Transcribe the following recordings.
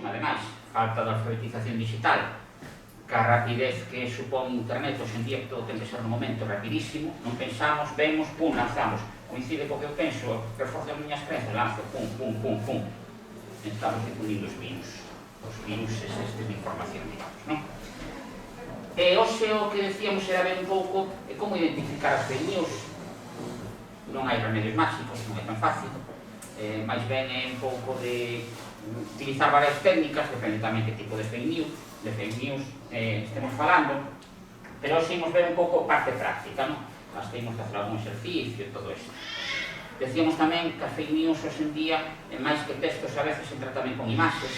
ademais, falta de alfabetización digital, que a rapidez que supón internet, hoxe en día todo ten que ser no momento rapidísimo, non pensamos, vemos, pum, lanzamos, coincide co que eu penso, reforzo as miñas crenzas, lanzo, pum, pum, pum, pum. Estamos difundindo os virus estes de información, digamos, non? E hoxe o que decíamos era ver un pouco como identificar as fake news. Non hai remedios máxicos, non é tan fácil, máis ben é un pouco de utilizar varias técnicas, depende tamén que tipo de fake news estemos falando, pero hoxe imos ver un pouco parte práctica, non? As temos que hacer algún exercicio e todo isto. Decíamos tamén que as fake news hoxe en día, máis que textos, a veces entra tamén con imaxes,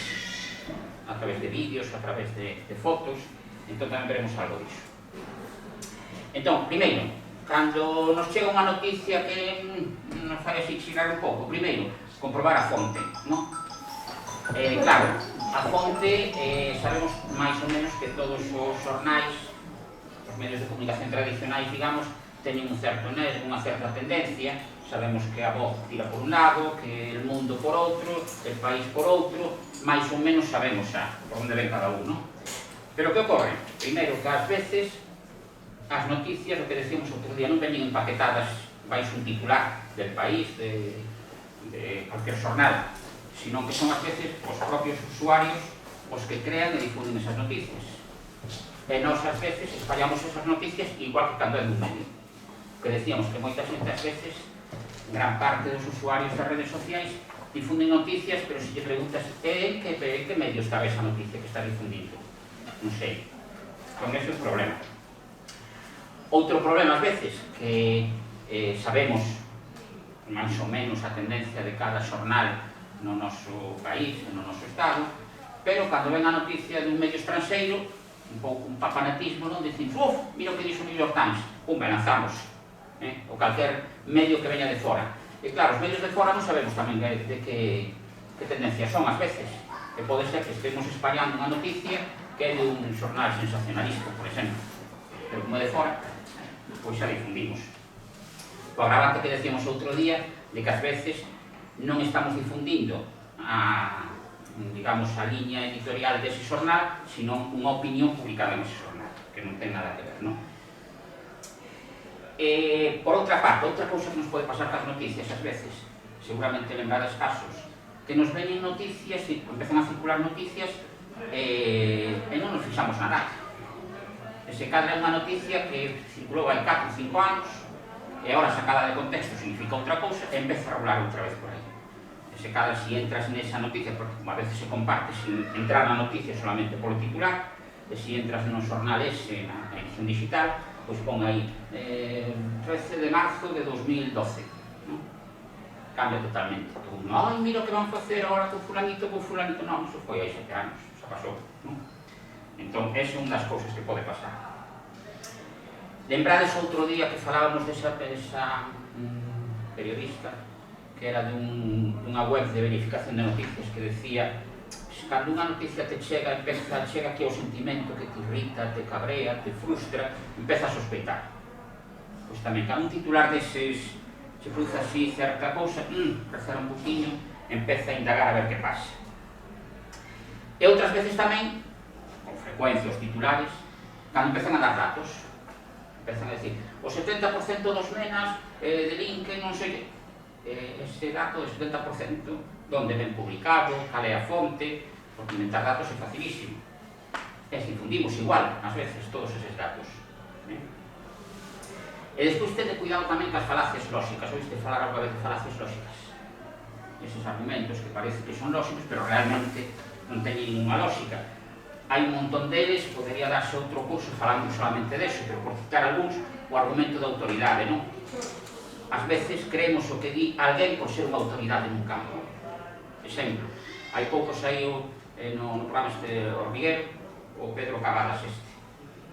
a través de vídeos, a través de fotos, entón tamén veremos algo disso. Entón, primeiro, cando nos chega unha noticia que nos fai así xirar un pouco, primeiro, comprobar a fonte, non? Claro, a fonte, sabemos máis ou menos que todos os xornais, os medios de comunicación tradicionais, digamos, teñen unha certa tendencia, sabemos que a Voz tira por un lado, que el Mundo por outro, el País por outro, máis ou menos sabemos xa por onde ven cada un, non? Pero que ocorre? Primeiro, que ás veces as noticias, o que decíamos outro día, non veñen empaquetadas baixo un titular del País, de cualquier xornal, sino que son ás veces os propios usuarios os que crean e difunden esas noticias. E nós ás veces espallamos esas noticias igual que cando é dun medio. Que decíamos que moita xente ás veces, gran parte dos usuarios das redes sociais difunden noticias, pero se lle preguntas en que medio está esa noticia que está difundindo? Non sei. Con ese é un problema. Outro problema ás veces, que sabemos máis ou menos a tendencia de cada xornal no noso país, no noso estado, pero cando ven a noticia dun medio estranxeiro, un pouco un papanatismo, non? Dicimos, mira o que dixo o New York Times, pum, e lanzamos, ou calquer medio que veña de fora. E claro, os medios de fora non sabemos tamén de que tendencias son ás veces, e pode ser que estemos espallando unha noticia que é de un xornal sensacionalista, por exemplo, pero como é de fora, pois xa difundimos. O agravante que decíamos outro día, de que ás veces non estamos difundindo digamos, a liña editorial dese xornal, sino unha opinión publicada nese xornal, que non ten nada que ver, non? Por outra parte, outra cousa que nos pode pasar cas noticias ás veces, seguramente lembrades casos, que nos veñen noticias e empezan a circular noticias e non nos fixamos nada. E se cadra unha noticia que circulou hai 4 ou 5 anos e agora sacada de contexto significa outra cousa e empeza a rolar outra vez por aí. E se cadra, si entras nesa noticia, porque como a veces se comparte sin entrar na noticia solamente polo titular, e si entras no xornal ese, na edición digital, pois pon aí 13 de marzo de 2012, non? Cambia totalmente. Ai, mira o que van facer agora con fulanito, non, iso foi hai 7 anos, xa pasou, non? Entón, esa é unha das cousas que pode pasar. Lembrades outro día que falábamos desa periodista que era dunha web de verificación de noticias que decía cando unha noticia te chega aquí o sentimento que te irrita, te cabrea, te frustra, empeza a sospeitar. Pois tamén, cando un titular deses se produce así certa cousa, rezar un poquinho, empeza a indagar a ver que pasa. E outras veces tamén, con frecuencia os titulares, cando empezan a dar datos, empezan a decir, o 70% dos nenas delinquen, non sei que, ese dato do 70%, onde ven publicado, cal é a fonte, porque inventar datos é facilísimo. E se difundimos igual, ás veces, todos eses datos. E despois tende cuidado tamén cas falacias lóxicas, oíste falar algo vez de falacias lóxicas. Eses argumentos que parece que son lóxicos, pero realmente non teñen ninguna lóxica. Hai un montón deles, podería darse outro curso falando solamente deso, pero por citar algúns, o argumento da autoridade, non? Ás veces creemos o que di alguén por ser unha autoridade nun campo. Exemplo, hai pouco saiu no programa este Hormiguero o Pedro Cavadas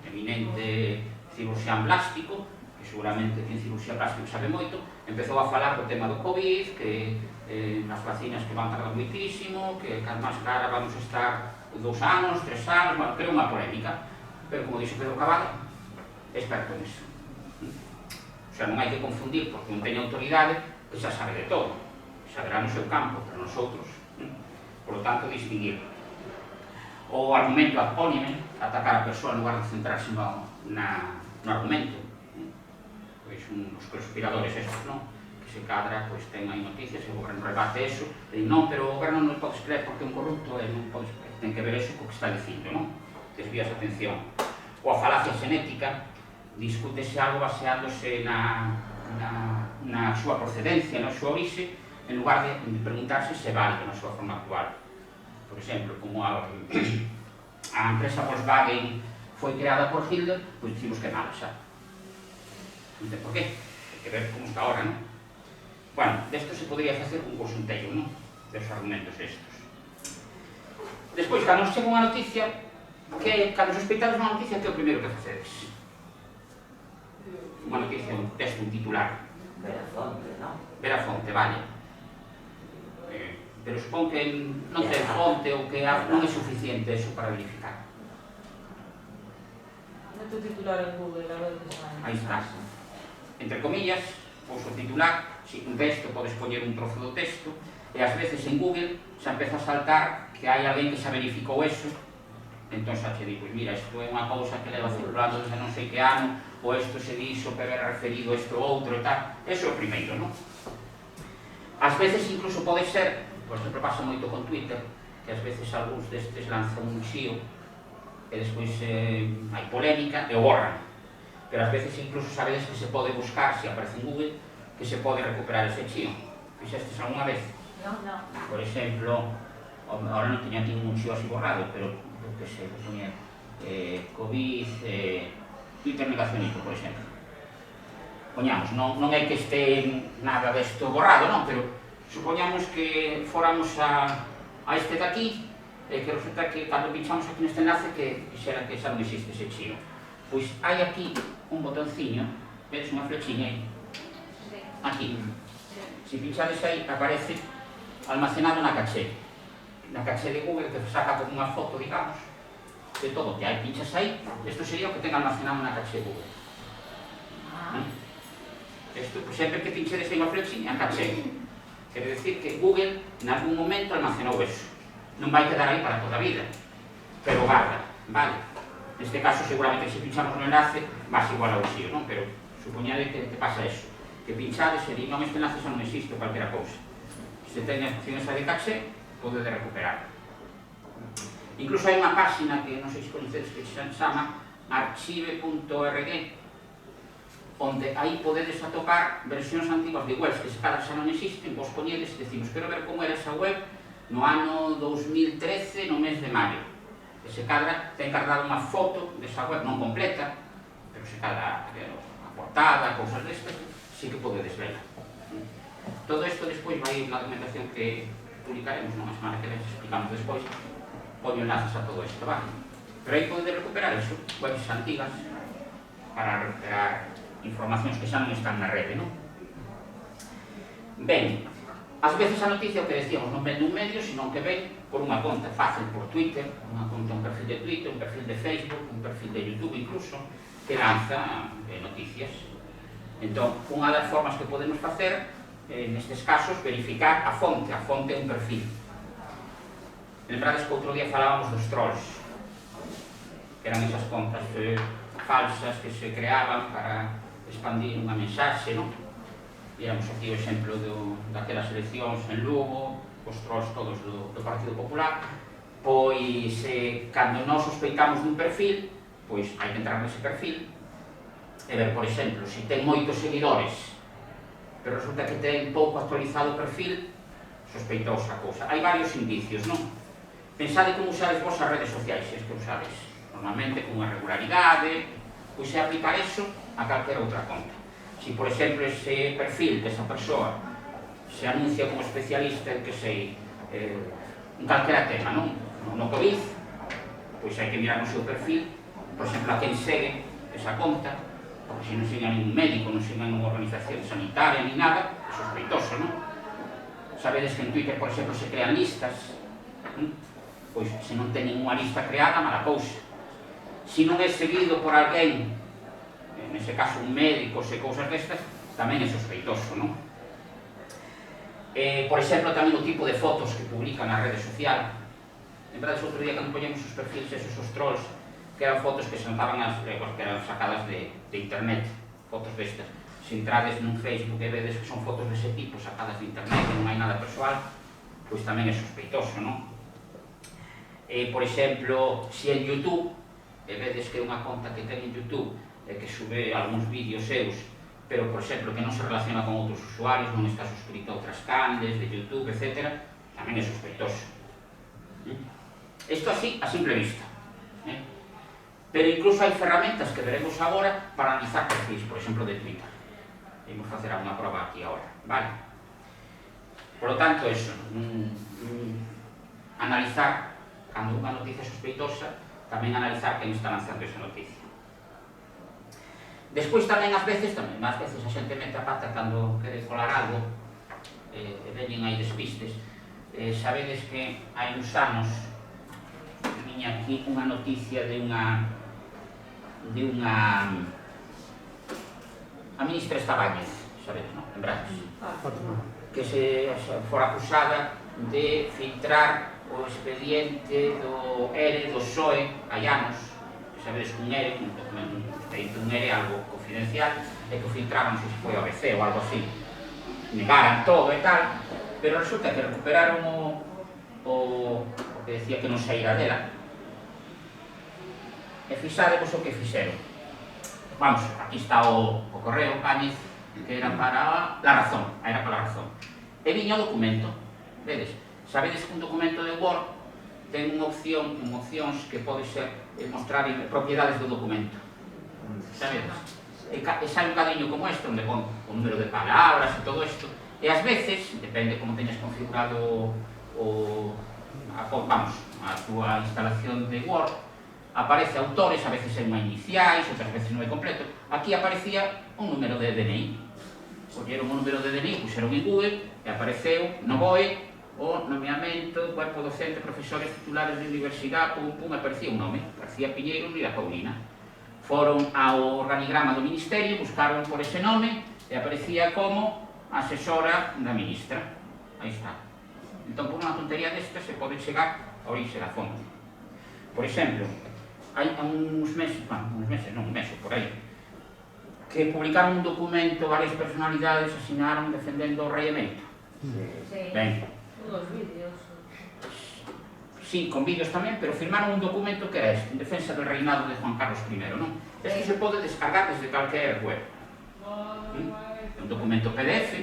eminente cirurxián plástico, que seguramente que en cirurxía plástica sabe moito, empezou a falar do tema do COVID, que as vacinas que van tardar moitísimo, que as máis caras vamos a estar 2 anos, 3 anos, bueno, creo unha polémica, pero como dixo Pedro Cavadas, é experto en iso. O sea, non hai que confundir porque non teña autoridade que xa sabe de todo, saberá no seu campo, pero nosotros, por lo tanto, distinguir. O argumento ad hominem, atacar a persoa en lugar de centrarse no argumento. Pois uns conspiradores estos, non? Que se cadra, pois ten aí noticias e o goberno rebate eso e di, non, pero o goberno non podes creer porque é un corrupto e non podes creer. Ten que ver eso co que está dicindo, non? Desvías a atención. Ou a falacia xenética, discútese algo baseándose na súa procedencia, na súa orixe, en lugar de preguntarse se vale na súa forma actual. Por exemplo, como a empresa Volkswagen foi creada por Hitler, pois dicimos que nada, xa. Non sei por qué, hai que ver como está ahora, non? Bueno, desto se podría facer un consulteiro, non? Dos argumentos estos. Despois, cando nos chega unha noticia, cando sospeitades unha noticia, que é o primeiro que facedes? Unha noticia, un texto, un titular. Ver a fonte, non? Ver a fonte, vale. Pero supón que non ten fonte ou que non é suficiente eso para verificar. Mete o titular en Google, a ver que sai. Aí está. Entre comillas, pouso o titular, si un texto podes poñer un trozo do texto, e ás veces en Google xa empeza a saltar que hai alguén que xa verificou eso, entón xa che di, pois mira, isto é unha cousa que leva circulando desde non sei que ano, ou isto se dixo, pero era referido a isto outro e tal. Eso é o primeiro, non? Ás veces incluso pode ser, por exemplo, pasa moito con Twitter, que ás veces algúns destes lanzan un xío e despois hai polémica e o borran. Pero ás veces incluso sabedes que se pode buscar, se aparece en Google, que se pode recuperar ese xío. Fixestes alguna vez? Non. Por exemplo, ahora non teña aquí un xío así borrado, pero que se ponía COVID, Twitter negacionismo, por exemplo. Poñamos, non é que este nada desto borrado, non, pero supoñamos que fóramos a este de aquí e que resulta que cando pinchamos aquí neste enlace que xera que xa non existe ese xío. Pois hai aquí un botonciño, vedes unha flechiña aí? Aquí. Se pinchades aí, aparece almacenado na caché. Na caché de Google que saca como unha foto, digamos, de todo o que hai. Pinchas aí, isto sería o que ten almacenado na caché de Google. Isto, sempre que pinchedes aí unha flechiña, caché. Quer decir que Google, en algún momento, almacenou eso. Non vai quedar aí para toda a vida, pero guarda, vale? Neste caso, seguramente, se pinchamos no enlace, vas igual ao xío, non? Pero supoñade que pasa eso, que pinchades e di, non, este enlace xa non existe, calquera cousa. Se ten a opción esa de caché, pode recuperar. Incluso hai unha página que non sei se coñecedes que se chama archive.org, onde aí podedes atopar versións antiguas de webs que se cada xa non existen, vos poñedes e decimos, quero ver como era esa web no ano 2013, no mes de maio. E se cadra, ten cargado unha foto desa web, non completa, pero se cadra a portada, cousas destas, sí que podedes verla. Todo isto despois vai na documentación que publicaremos nunha semana que les explicamos despois, poño enlaces a todo isto, vale? Pero aí podedes recuperar eso, webs antigas, para recuperar informacións que xa non están na rede, non? Ben, ás veces a noticia, o que decíamos, non ven dun medio, senón que ven por unha conta fácil por Twitter, unha conta, un perfil de Twitter, un perfil de Facebook, un perfil de YouTube incluso, que lanza noticias. Entón, unha das formas que podemos facer, nestes casos, verificar a fonte é un perfil. Lembrades que outro día falábamos dos trolls, que eran esas contas falsas que se creaban para expandir unha mensaxe, non? Éramos aquí o exemplo daquelas eleccións en Lugo, os trolls todos do Partido Popular, pois cando nós sospeitamos dun perfil, pois hai que entrar nese perfil e ver, por exemplo, se ten moitos seguidores, pero resulta que ten pouco actualizado o perfil, sospeitosa a cousa. Hai varios indicios, non? Pensade como usades vos as redes sociais, se que usades normalmente con unha regularidade, pois é aplicar eso a calquera outra conta. Se, por exemplo, ese perfil desa persoa se anuncia como especialista en, que sei, en calquera tema, non? No COVID, pois hai que mirar no seu perfil, por exemplo, a quen segue esa conta, porque se non siga ningún médico, non siga ninguna organización sanitaria, ni nada, é sospeitoso, non? Sabedes que en Twitter, por exemplo, se crean listas, pois se non ten ninguna lista creada, mala cousa. Se non é seguido por alguén, nese caso un médico, se cousas destas, tamén é sospeitoso, non? Por exemplo, tamén o tipo de fotos que publica na rede social, Lembrades outro día cando poñemos os perfils esos, os trolls, que eran fotos que se notaban que eran sacadas de internet, fotos destas. Se entrades nun Facebook e vedes que son fotos dese tipo, sacadas de internet, que non hai nada persoal, pois tamén é sospeitoso, non? Por exemplo, se en YouTube, e vedes que é unha conta que ten en YouTube e que sube algúns vídeos seus, pero, por exemplo, que non se relaciona con outros usuarios, non está suscrito a outras canles de YouTube, etc., tamén é sospeitoso. Isto así, a simple vista. Pero incluso hai ferramentas que veremos agora para analizar perfis, por exemplo, de Twitter. Vamos facer unha proba aquí agora, vale? Por lo tanto, eso, analizar, cando unha noticia sospeitosa, tamén analizar quen está lanzando esa noticia. Despois tamén, ás veces a xente mete a pata cando quere colar algo, e veñen aí despistes. Sabedes que hai uns anos viña aquí unha noticia de unha a ministra Estabáñez, sabedes, non? Lembrades? Que se fora acusada de filtrar o expediente do ERE, do PSOE, hai anos. Sabedes que un ERE, un expediente un ERE, algo confidencial, e que o filtraban, non sei se foi o ABC ou algo así. Negaran todo e tal, pero resulta que recuperaron o que decía que non saíra dela. E fixadevos o que fixeron. Vamos, aquí está o correo Cáñez, que era para La Razón, era para La Razón. E viña o documento, vedes? Sabedes que un documento de Word ten unha opción, opcións que pode ser mostrar propiedades do documento. Sabedes? E sai un cadiño como este, onde pon o número de palabras e todo isto. E ás veces, depende como teñas configurado a túa instalación de Word, aparece autores, a veces en iniciais, outras veces non é completo. Aquí aparecía un número de DNI. Colleron un número de DNI, puxeron en Google e apareceu no BOE o nomeamento, cuerpo docente, profesores titulares de universidade, aparecía un nome, García Piñeiro Unida Paulina. Foron ao organigrama do Ministerio, buscaron por ese nome e aparecía como asesora da ministra. Aí está. Entón, por unha tontería desta se pode chegar a orixe da fonte. Por exemplo, hai uns meses, un mes por aí, que publicaron un documento, varias personalidades asinaron defendendo o rei emérito. Ben. Os vídeos. Sí, con vídeos tamén, pero firmaron un documento que era este, en defensa do reinado de Juan Carlos I, non? Este se pode descargar desde calquer web. É un documento PDF.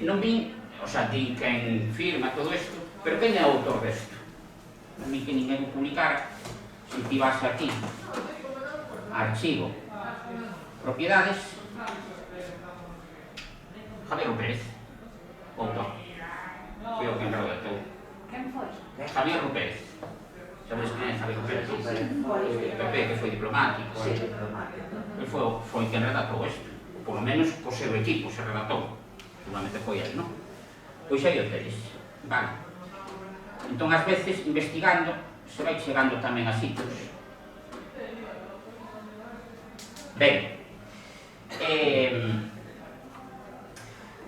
Non vin, o sea, di quen firma todo isto, pero quen é o autor desto? Non vi que ninguén o publicara. Se activase aquí, archivo, propiedades, Javier Pérez, autor. Foi o que redactou. Quen foi? Javier Pérez. Sabes quen é Javier Pérez? PP, que foi diplomático. Sí, diplomático. Ele foi quen redactou isto. Por lo menos co seu equipo se redactou. Seguramente foi ele, non? Pois aí o tedes. Vale. Entón, ás veces, investigando, se vai chegando tamén a sitios. Ben.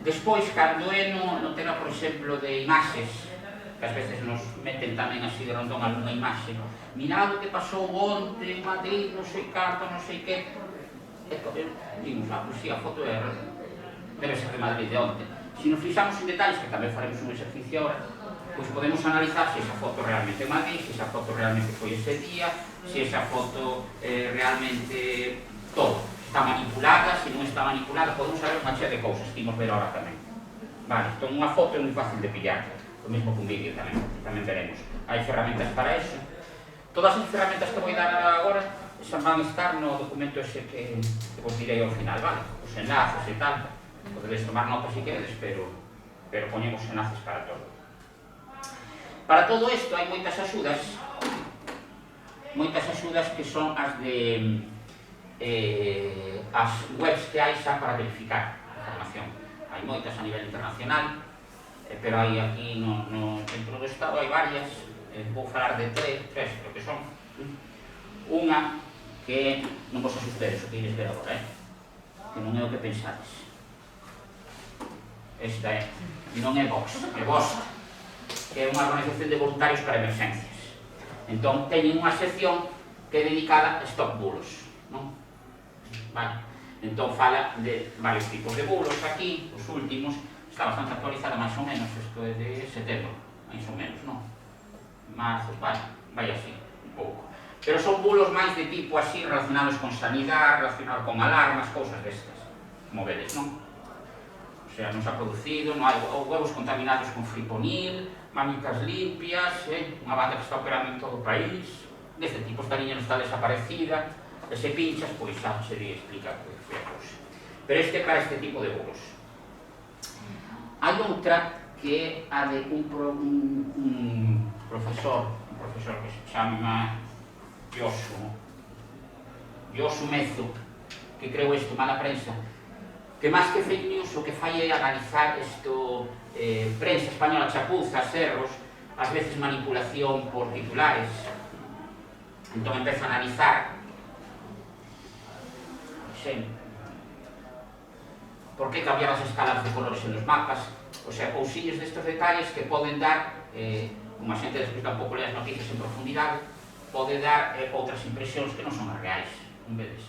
Despois, cando é no tema, por exemplo, de imaxes, que ás veces nos meten tamén así de rondón algunha imaxe, mirad o que pasou onte en Madrid, non sei canto, non sei que. Dimos, pois si, a foto debe ser de Madrid de onte. Se nos fixamos en detalles, que tamén faremos un exercicio ahora, pois podemos analizar se esa foto realmente é Madrid, se esa foto realmente foi ese día, se esa foto realmente todo. Está manipulada, se non está manipulada, podemos saber unha chea de cousas que imos ver ahora tamén. Vale, entón unha foto é moi fácil de pillar, o mesmo que un vídeo tamén veremos. Hai ferramentas para eso. Todas as ferramentas que vou dar agora xa van estar no documento ese que vos direi ao final, vale? Os enlaces e tal, podedes tomar notas se queredes, pero poñemos enlaces para todo. Para todo isto hai moitas axudas que son as de as webs que hai xa para verificar a información. Hai moitas a nivel internacional, pero hai aquí dentro do Estado hai varias, vou falar de tres creo que son. Unha que non vos asustedes o que ides ver agora, que non é o que pensades. Esta non é Vox, é Vox. que é unha organización de voluntarios para emerxencias. Entón, teñen unha sección que é dedicada a stop bulos, non? Vale. Entón, fala de varios tipos de bulos aquí, os últimos, está bastante actualizada máis ou menos, isto é de setembro, máis ou menos, non? Marzo, vale, vai así, un pouco. Pero son bulos máis de tipo así, relacionados con sanidade, relacionados con alarmas, cousas destas, como vedes, non? O sea, non se ha producido, non hai huevos contaminados con friponil, mamicas limpias, unha banda que está operando en todo o país, deste tipo, esta niña non está desaparecida, e se pinchas, pois xa se lle explica que foi a cousa. Pero este é para este tipo de bulos. Hai outra que é a de un profesor que se chama Yosu Mezo, que creo isto, mala prensa, que máis que fake news o que fai é analizar isto, prensa española chapuzas, erros, ás veces manipulación por titulares. Entón empeza a analizar por que cambiar as escalas de colores en los mapas, o sea, cousillos destes detalles que poden dar, como a xente explica un pouco as noticias en profundidade, pode dar outras impresións que non son as reais, non vedes?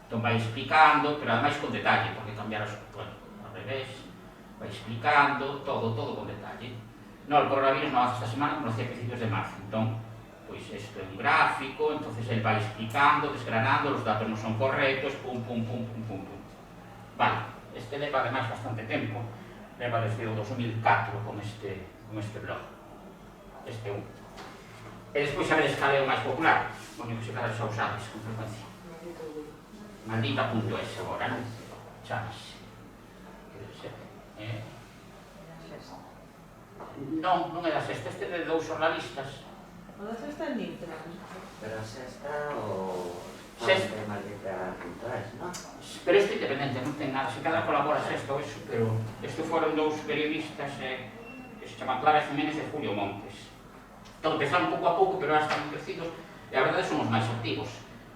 Entón vai explicando, pero ademais con detalle, porque cambiar as, bueno, ao revés, vai explicando todo con detalle. No, el coronavirus non hace esta semana, como hacía a principios de marzo, entón, pois isto é un gráfico, entonces el vai explicando, desgranando, os datos non son correctos, pum. Vale, este leva ademais bastante tempo, leva desde o 2004 con este blog, este un. E despois a ver cal é o máis popular, poño que se cada xa usades con frecuencia. Maldita.es agora, non? Chamas. Non é da Sexta, este é de dous jornalistas. O da Sexta é Nitra. Pero a Sexta o... Sexta. Maldita.es, non? Pero isto independente, non ten nada, se cada colabora Sexta ou eso, pero isto foron dous periodistas que se chaman Clara Jiménez e Julio Montes. Entón, empezaron pouco a pouco, pero ahora están crecidos, e a verdade son os máis activos.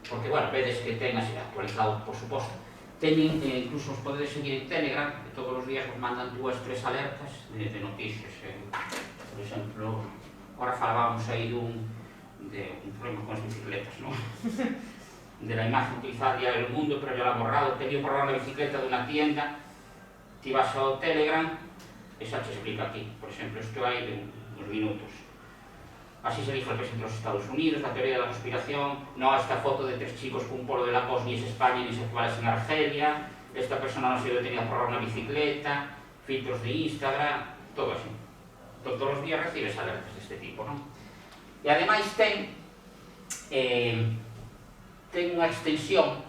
Porque, bueno, vedes que ten así actualizado, por suposto. Teñen, incluso os podedes seguir en Telegram, que todos os días vos mandan 2 ou 3 alertas de noticias. Por exemplo, ahora falábamos aí de un problema con as bicicletas, non? De la imagen utilizada a diario del mundo, pero yo la he borrado. Tenía un programa de bicicleta de una tienda, te vas ao Telegram, e xa te explica aquí. Por exemplo, isto hai de uns minutos. Así se dijo el presidente de los Estados Unidos, la teoría de la conspiración, no a esta foto de 3 chicos con un polo de Lacoste ni es España ni sexuales en Argelia, esta persona no ha sido detenida por robar una bicicleta, filtros de Instagram, todo así. Todos los días recibes alertas de este tipo, ¿no? E ademais ten unha extensión,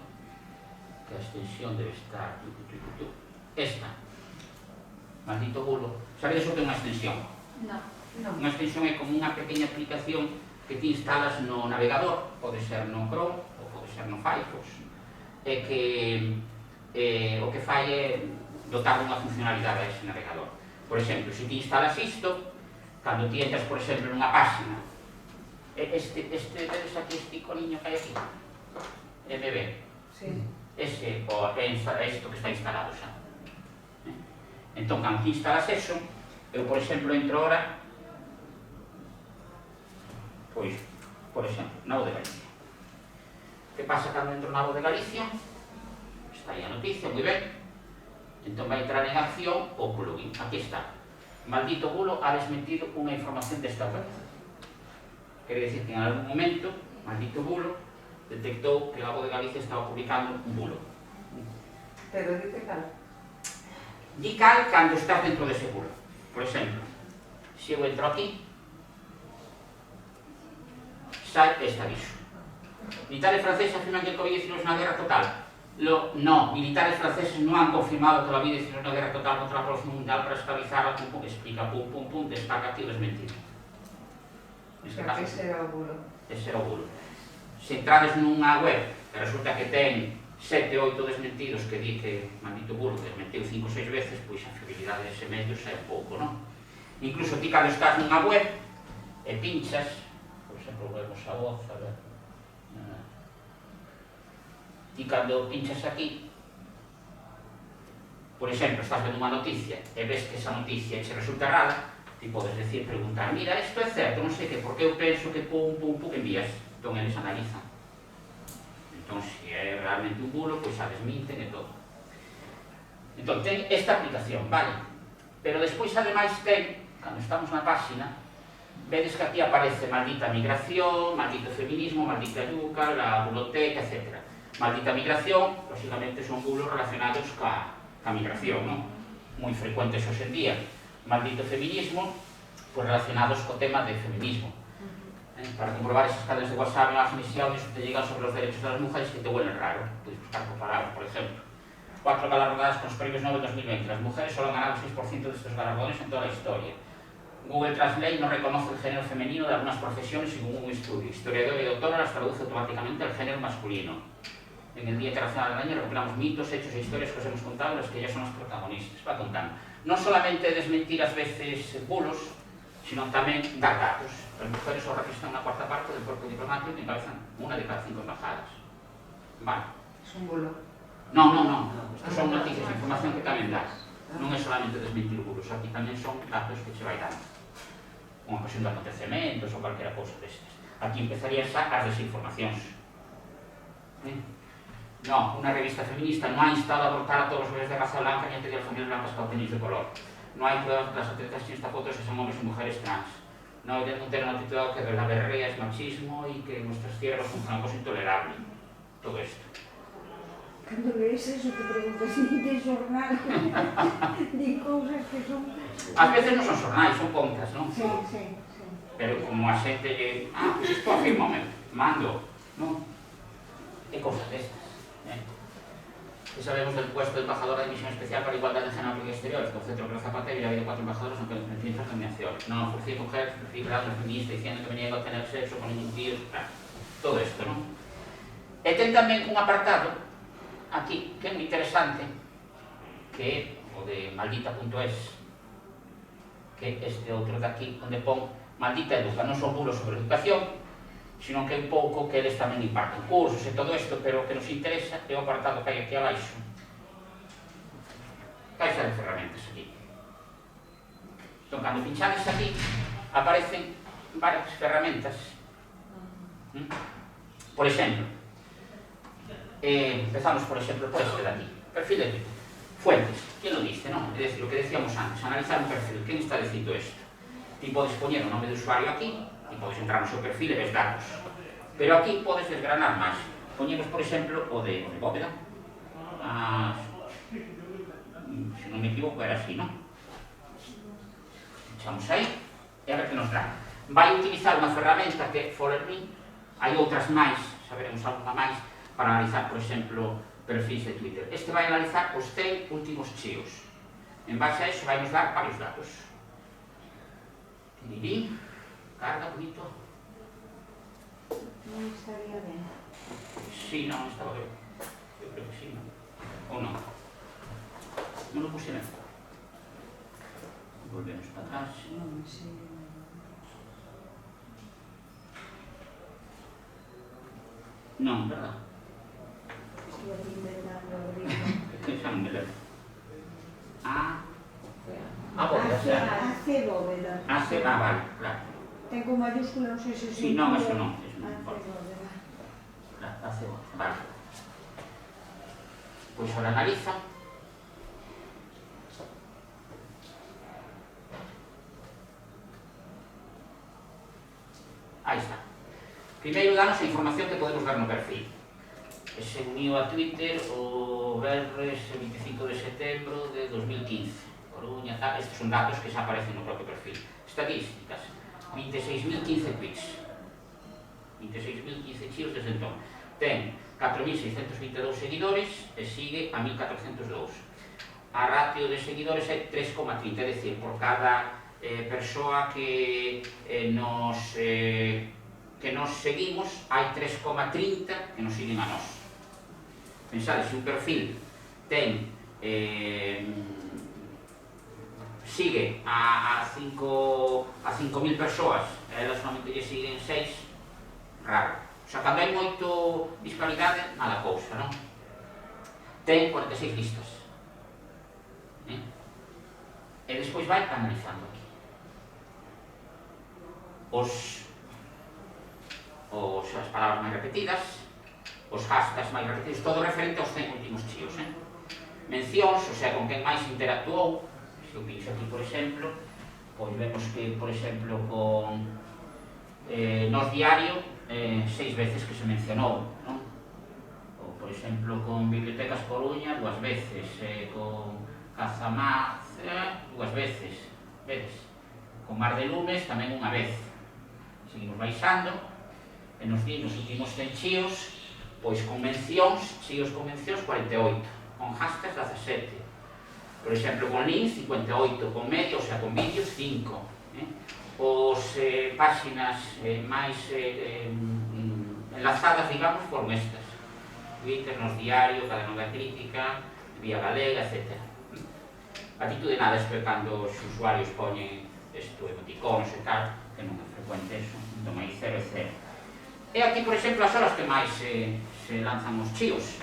que a extensión debe estar esta, maldito bulo. Sabedes o que é unha extensión? Non. Unha extensión é como unha pequena aplicación que ti instalas no navegador, pode ser no Chrome ou pode ser no Firefox, e que o que fai é dotar unha funcionalidade a ese navegador. Por exemplo, se ti instalas isto, cando ti entras, por exemplo, nunha página, vedes aquí este iconiño que hai aquí, MB, ese é isto que está instalado xa. Entón, cando ti instalas eso, eu, por exemplo, entro ahora, pois, por exemplo, na Voz de Galicia. Que pasa cando entro na Voz de Galicia? Está aí a noticia, moi ben. Entón vai entrar en acción o plugin. Aquí está. Maldito bulo ha desmentido unha información desta web. Quere dicir que en algún momento, maldito bulo detectou que a Voz de Galicia estaba publicando un bulo. Pero dice cal? Di cal cando estás dentro dese bulo. Por exemplo, se eu entro aquí, sai este aviso. Militares franceses afirman que el COVID-19 es una guerra total. No, militares franceses no han confirmado que la COVID-19 es una guerra total contra la población mundial para esclavizarla, explica, destaca aquí o desmentido. Ese era o bulo. Ese era o bulo. Se entrades nunha web e resulta que ten 7 ou 8 desmentidos que di que maldito bulo desmentiu 5 ou 6 veces, pois a fiabilidade dese medio é un pouco, non? Incluso ti cando estás nunha web e pinchas, por exemplo, vemos a voz, a ver, ti cando pinchas aquí, por exemplo, estás vendo unha noticia e ves que esa noticia che resulta rara, Ti podes decir, preguntar, mira, isto é certo, non sei que, porque eu penso que pum, envías. Entón, eles analizan. Entón, se é realmente un bulo, pois a desminten e todo. Entón, ten esta aplicación, vale? Pero despois, ademais, ten, cando estamos na páxina, vedes que aquí aparece maldita migración, maldito feminismo, maldita yuca, la buloteca, etc. Maldita migración, lógicamente, son bulos relacionados ca migración, non? Moi frecuentes hoxe en día. Maldito feminismo, pues relacionados co tema de feminismo. Para comprobar esas cadenas de WhatsApp, las misiones que te llegan sobre los derechos de las mujeres que te huelen raro. Puedes buscar comparados, por ejemplo. 4 galardonadas con los premios Nobel 2020. Las mujeres solo han ganado el 6% de estos galardones en toda la historia. Google Translate no reconoce el género femenino de algunas profesiones según un estudio. Historiador y doctora las traduce automáticamente al género masculino. En el Día Internacional del Año recuperamos mitos, hechos e historias que os hemos contado, en los que ellas son las protagonistas. Va contando. No solamente desmentir a veces bulos, sino tamén dar datos. As mujeres só representan unha cuarta parte del corpo diplomático que encabezan unha de cada 5 embajadas. Vale. Es un bulo. Non. Estos son noticias, información que tamén das. Non é solamente desmentir bulos, aquí tamén son datos que se vai dando. Unha ocasión de acontecementos ou calquera cousa destas. Aquí empezarían xa as desinformacións. No, unha revista feminista non ha instado a abortar a todos os bebés de raza blanca ni a pedir a las familias blancas para tenis de color. No hay pruebas que las atletas en esta foto sean hombres y mujeres trans. No hay un tema titulado que la berrea es machismo y que en nuestras tierras es una cosa intolerable. Todo esto. Cando lees eso, te preguntas de xornal, de cousas que son... Ás veces non son xornais, son contas, non? Sí. Pero como a xente lle... Pues isto afirmame, mando, non? E cousas destas. Que sabemos del puesto de embajadora de misión especial para igualdad de género y exteriores, con Centro Cruz Zapatero, y ha habido 4 embajadores aunque en ciencias nominaciones. No, por 5 mujeres, figurado feminista diciendo que me niego a tener sexo con ningún tío, todo esto, non? E ten tamén un apartado aquí que é moi interesante, que é o de maldita.es, que é este outro de aquí, onde pon maldita educa, non son bulos sobre educación, sino que é un pouco que eles tamén imparten cursos e todo isto, pero o que nos interesa é o apartado que hai aquí abaixo. Caixa de ferramentas aquí. Entón, cando pinchades aquí, aparecen varias ferramentas. Por exemplo, empezamos, por exemplo, por este de aquí. Perfil de Twitter. Fuentes. ¿Quién lo dice, no? Es decir, lo que decíamos antes, analizar un perfil. ¿Quién está dicindo isto? Ti podes poñer o nome de usuario aquí, e podes entrar no seu perfil e ves datos. Pero aquí podes desgranar máis. Poñemos, por exemplo, o de Bóveda. Se non me equivoco, era así, non? Echamos aí e a ver que nos dá. Vai utilizar unha ferramenta que é FollerMe. Hai outras máis, saberemos alguna máis, para analizar, por exemplo, perfis de Twitter. Este vai analizar os 100 últimos chíos. En base a iso vai nos dar varios datos. Tirirín. Carga, bonito. Non estaría ben. Sí, non, estaba ben. Eu creo que sí, non? Ou non? Non lo puse ben. Volvemos para atrás. Non sei. Non, verdad? Estou aquí intentando abrir. Que xa non me levo. Bóveda, xa. Bóveda. Vale, claro. Ten con mayúscula, non sei se... Sí, non, eso non. Bóveda. Vale. Pois ahora analiza. Aí está. Primeiro danos a información que podemos ver no perfil. Que se uniu a Twitter o Berres 25 de setembro de 2015. Coruña, tal. Estes son datos que xa aparecen no propio perfil. Estadísticas. 26.015 tweets. 26.015 chíos desde entón. Ten 4.622 seguidores e sigue a 1.402. A ratio de seguidores é 3,30, é dicir, por cada persoa que nos seguimos, hai 3,30 que nos siguen a nós. Pensade, se un perfil ten sigue a 5.000 persoas, elas solamente lle siguen 6, raro. O sea, cando hai moito disparidade, nada cousa, non? Ten 46 listas. E despois vai analizando aquí. as palabras máis repetidas, os hashtags máis repetidos, todo referente aos 100 últimos chíos. Mencións, o sea, con quen máis interactuou. Se eu pinxo aquí, por exemplo, pois vemos que, por exemplo, con Nos Diario, 6 veces que se mencionou, non? Ou, por exemplo, con Bibliotecas Coruña, 2 veces, con Cazamaz, 2 veces, vedes? Con Mar de Lumes, tamén unha vez. Seguimos baixando, e nos di nos últimos 100 chíos, pois con mencións, chíos con mencións, 48, con hashtags 17. Por exemplo, con links, 58, con medio, o sea, con vídeos, 5. Os páxinas máis enlazadas, digamos, foron estas. Twitter, Nos Diario, Cadena da Crítica, Vía Galega, etc. Atitude nada, isto é cando os usuarios poñen emoticóns e tal, que non é frecuente eso, do máis 0 e 0. E aquí, por exemplo, as horas que máis se lanzan os chíos.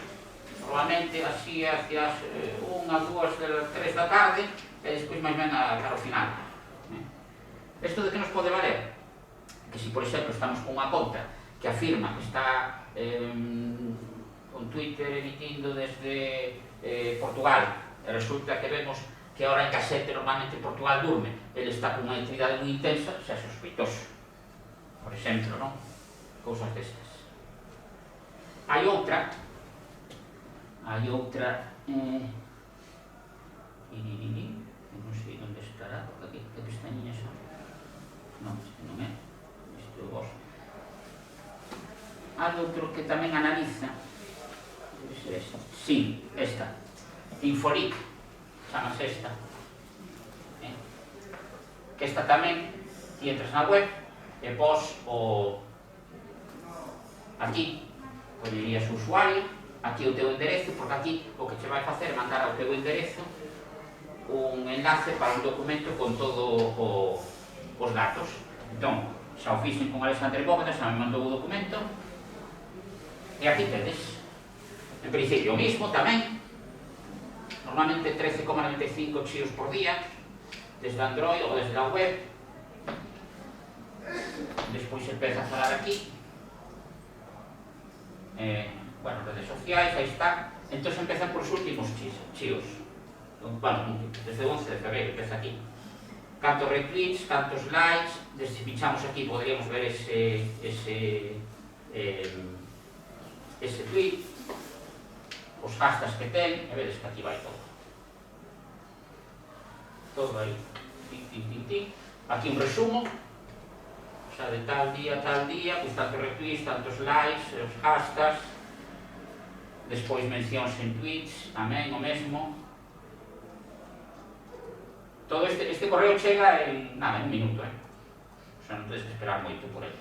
Normalmente así hacia as 1, 2, 3 da tarde e despois máis ben cara ao final. Isto de que nos pode valer? Que se, por exemplo, estamos con unha conta que afirma que está con Twitter emitindo desde Portugal e resulta que vemos que ahora en casete normalmente Portugal durme, ele está con unha actividade moi intensa, xa é sospeitoso. Por exemplo, non? Cousas destas. Hai outra, non sei onde estará, porque aquí, que pestañinha son? Non, isto non é, isto é o vos. Hai outro que tamén analiza, debe ser esta, sí, esta, Infolic, chamase esta, que esta tamén, ti entras na web, e pos aquí, poñerías o usuario, aquí o teu enderezo, porque aquí o que che vai facer é mandar ao teu enderezo un enlace para un documento con todos os datos. Entón, xa o fixen con Alexandre Bóveda, xa me mandou o documento, e aquí tedes. En principio o mismo tamén, normalmente 13,95 chíos por día, desde Android ou desde a web. Despois empeza a falar aquí. Bueno, redes sociais, aí está. Entón empezan por os últimos chíos. Bueno, desde o 11 de febrero empeza aquí. Cantos retweets, cantos likes, desde pinchamos aquí poderíamos ver ese tweet, os hashtags que ten, e vedes que aquí vai todo. Todo aí. Aquí un resumo, xa de tal día, pois tantos retweets, tantos likes, os hashtags, despois mencións en tweets, tamén o mesmo. Todo este correo chega en, nada, en un minuto, o sea, non tedes que esperar moito por ele.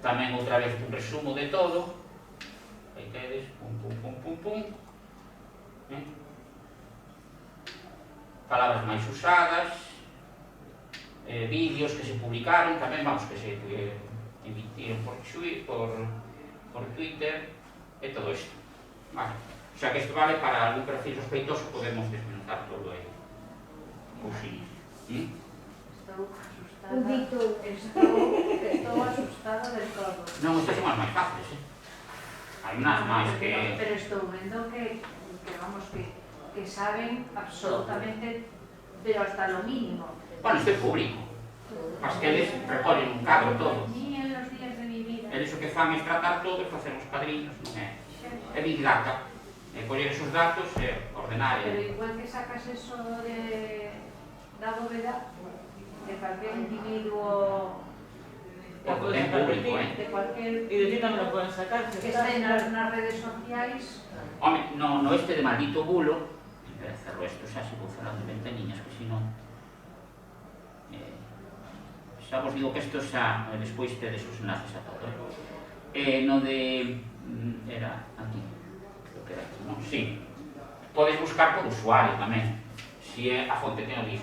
Tamén outra vez un resumo de todo, aí tedes, pum. Palabras máis usadas, vídeos que se publicaron, tamén vamos que se emitiron por Twitter, e todo isto. Vale. O sea que isto vale para algún perfil sospeitoso, podemos desmenuzar todo aí. Cousiñas. Estou asustada. Un dito. Estou asustada del todo. Non, estas son as máis fáciles, Hai unhas máis que... Pero estou vendo que vamos, que saben absolutamente, pero hasta lo mínimo. Bueno, isto é público. Mas que eles recollen un cadro todo. Ni en los días de mi vida. Eles o que fan é tratar todo e facer os padrinos, non é? É Big Data. Coller esos datos e ordenar. Pero igual que sacas eso da bóveda, de cualquier individuo, Porque é público, de cualquier Y de ti tamén lo pueden sacar. que esté nas redes sociais. Home, no este de maldito bulo, cerro isto xa se vou cerrando ventaniñas, que senón... Xa vos digo que isto xa, despois tedes os enlaces a todo. No de... era aquí. Creo que era aquí, non? Sí. Podes buscar por usuario tamén. Si é a fonte que nos diz.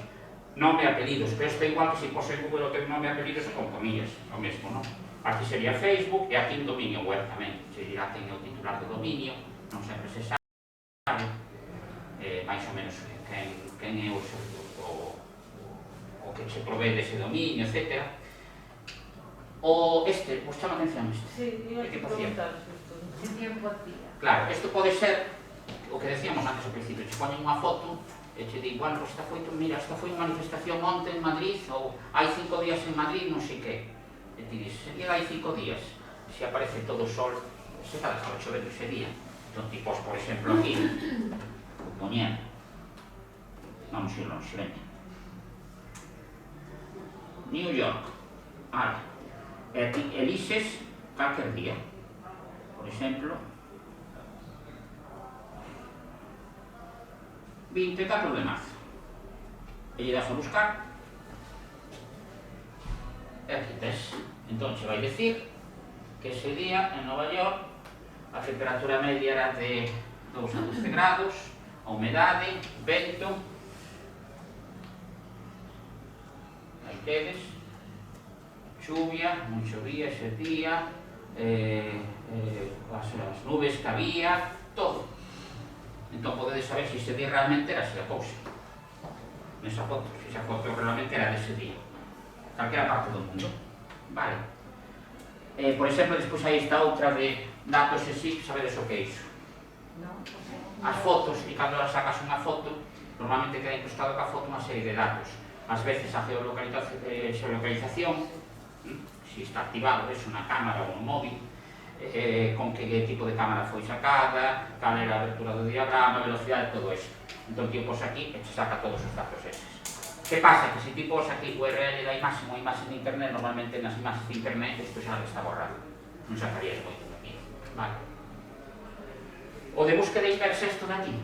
Nome e apelidos, pero isto é igual que se pose en Google o ter nome e apelidos e con comillas, o mesmo, non? Aquí sería Facebook e aquí un dominio web tamén. Se dirá quen é o titular do dominio, non sempre se sabe. Mais ou menos quen é o que se provee dese dominio, etc. O este, vos chama atención este. Sí, iba a ¿Qué tipo hacía? preguntar isto. Que tiempo hacía? Claro, isto pode ser o que decíamos antes ao principio, che poñen unha foto e che di, bueno, esta foi, mira, esta foi unha manifestación onte en Madrid ou hai 5 días en Madrid, non sei que. E ti dis, se llega hai 5 días, se aparece todo o sol, se está dejado chovendo ese día. Entón, tipos, por exemplo, aquí, poñen, vamos ir longe, veña. New York, vale. E ti elixes calquer día. Por exemplo, 24 de marzo. E lle das a buscar. E aquí tes. Entón, che vai decir que ese día en Nova York a temperatura media era de 2 a 12 grados, a humedade, vento. Aí tedes. Chuvia, non chovía ese día, as nubes que había, todo. Entón podedes saber se ese día realmente era esa cousa. Nesa foto, se esa foto realmente era dese día. Calquera parte do mundo. Vale. Por exemplo, despois aí está outra de datos e sí, sabedes o que é iso. As fotos, e cando sacas unha foto, normalmente queda incrustado ca foto unha serie de datos. Ás veces a geolocalización, si está activado eso na cámara ou no móvil, con que tipo de cámara foi sacada, cal era a abertura do diagrama, velocidade, todo eso. Entón ti o pos aquí e te saca todos os datos eses. Que pasa? Que se ti pos aquí o URL da imaxe ou imaxe de internet, normalmente nas imaxes de internet isto xa está borrado. Non sacarías moito de aquí. Vale. O de búsqueda inversa isto de aquí.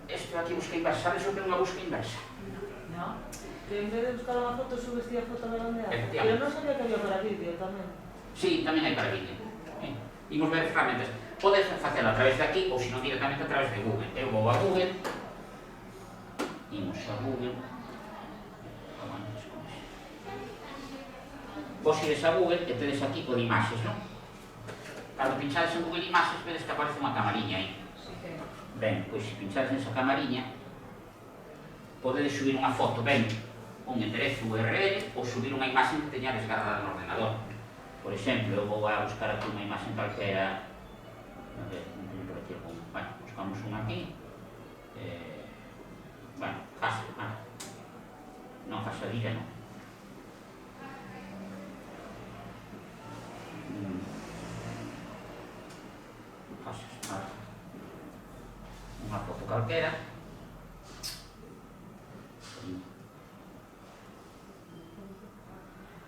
Isto de aquí busca inversa. Sabes o que é unha busca inversa? No. Que en vez de buscar unha foto, subes ti a foto redondeada. Efectivamente. Pero non sabía que había para vídeo tamén. Sí, tamén hai para vídeo. Imos ver ferramentas. Podes facelo a través de aquí ou se non directamente a través de Google. Eu vou a Google. Imos a Google. Vos ides a Google e tedes aquí o de imaxes, non? Cando pinchades en Google Imaxes vedes que aparece unha camariña aí. Ben, pois se pinchades nesa camariña podedes subir unha foto, ben, un enderezo URL ou subir unha imaxe que teña descargada no ordenador. Por exemplo, eu vou a buscar aquí unha imaxe calquera. A ver, non teño por aquí algún. Bueno, buscamos unha aquí. Bueno, casa, non casadilla, non. Casas, vale. Unha foto calquera.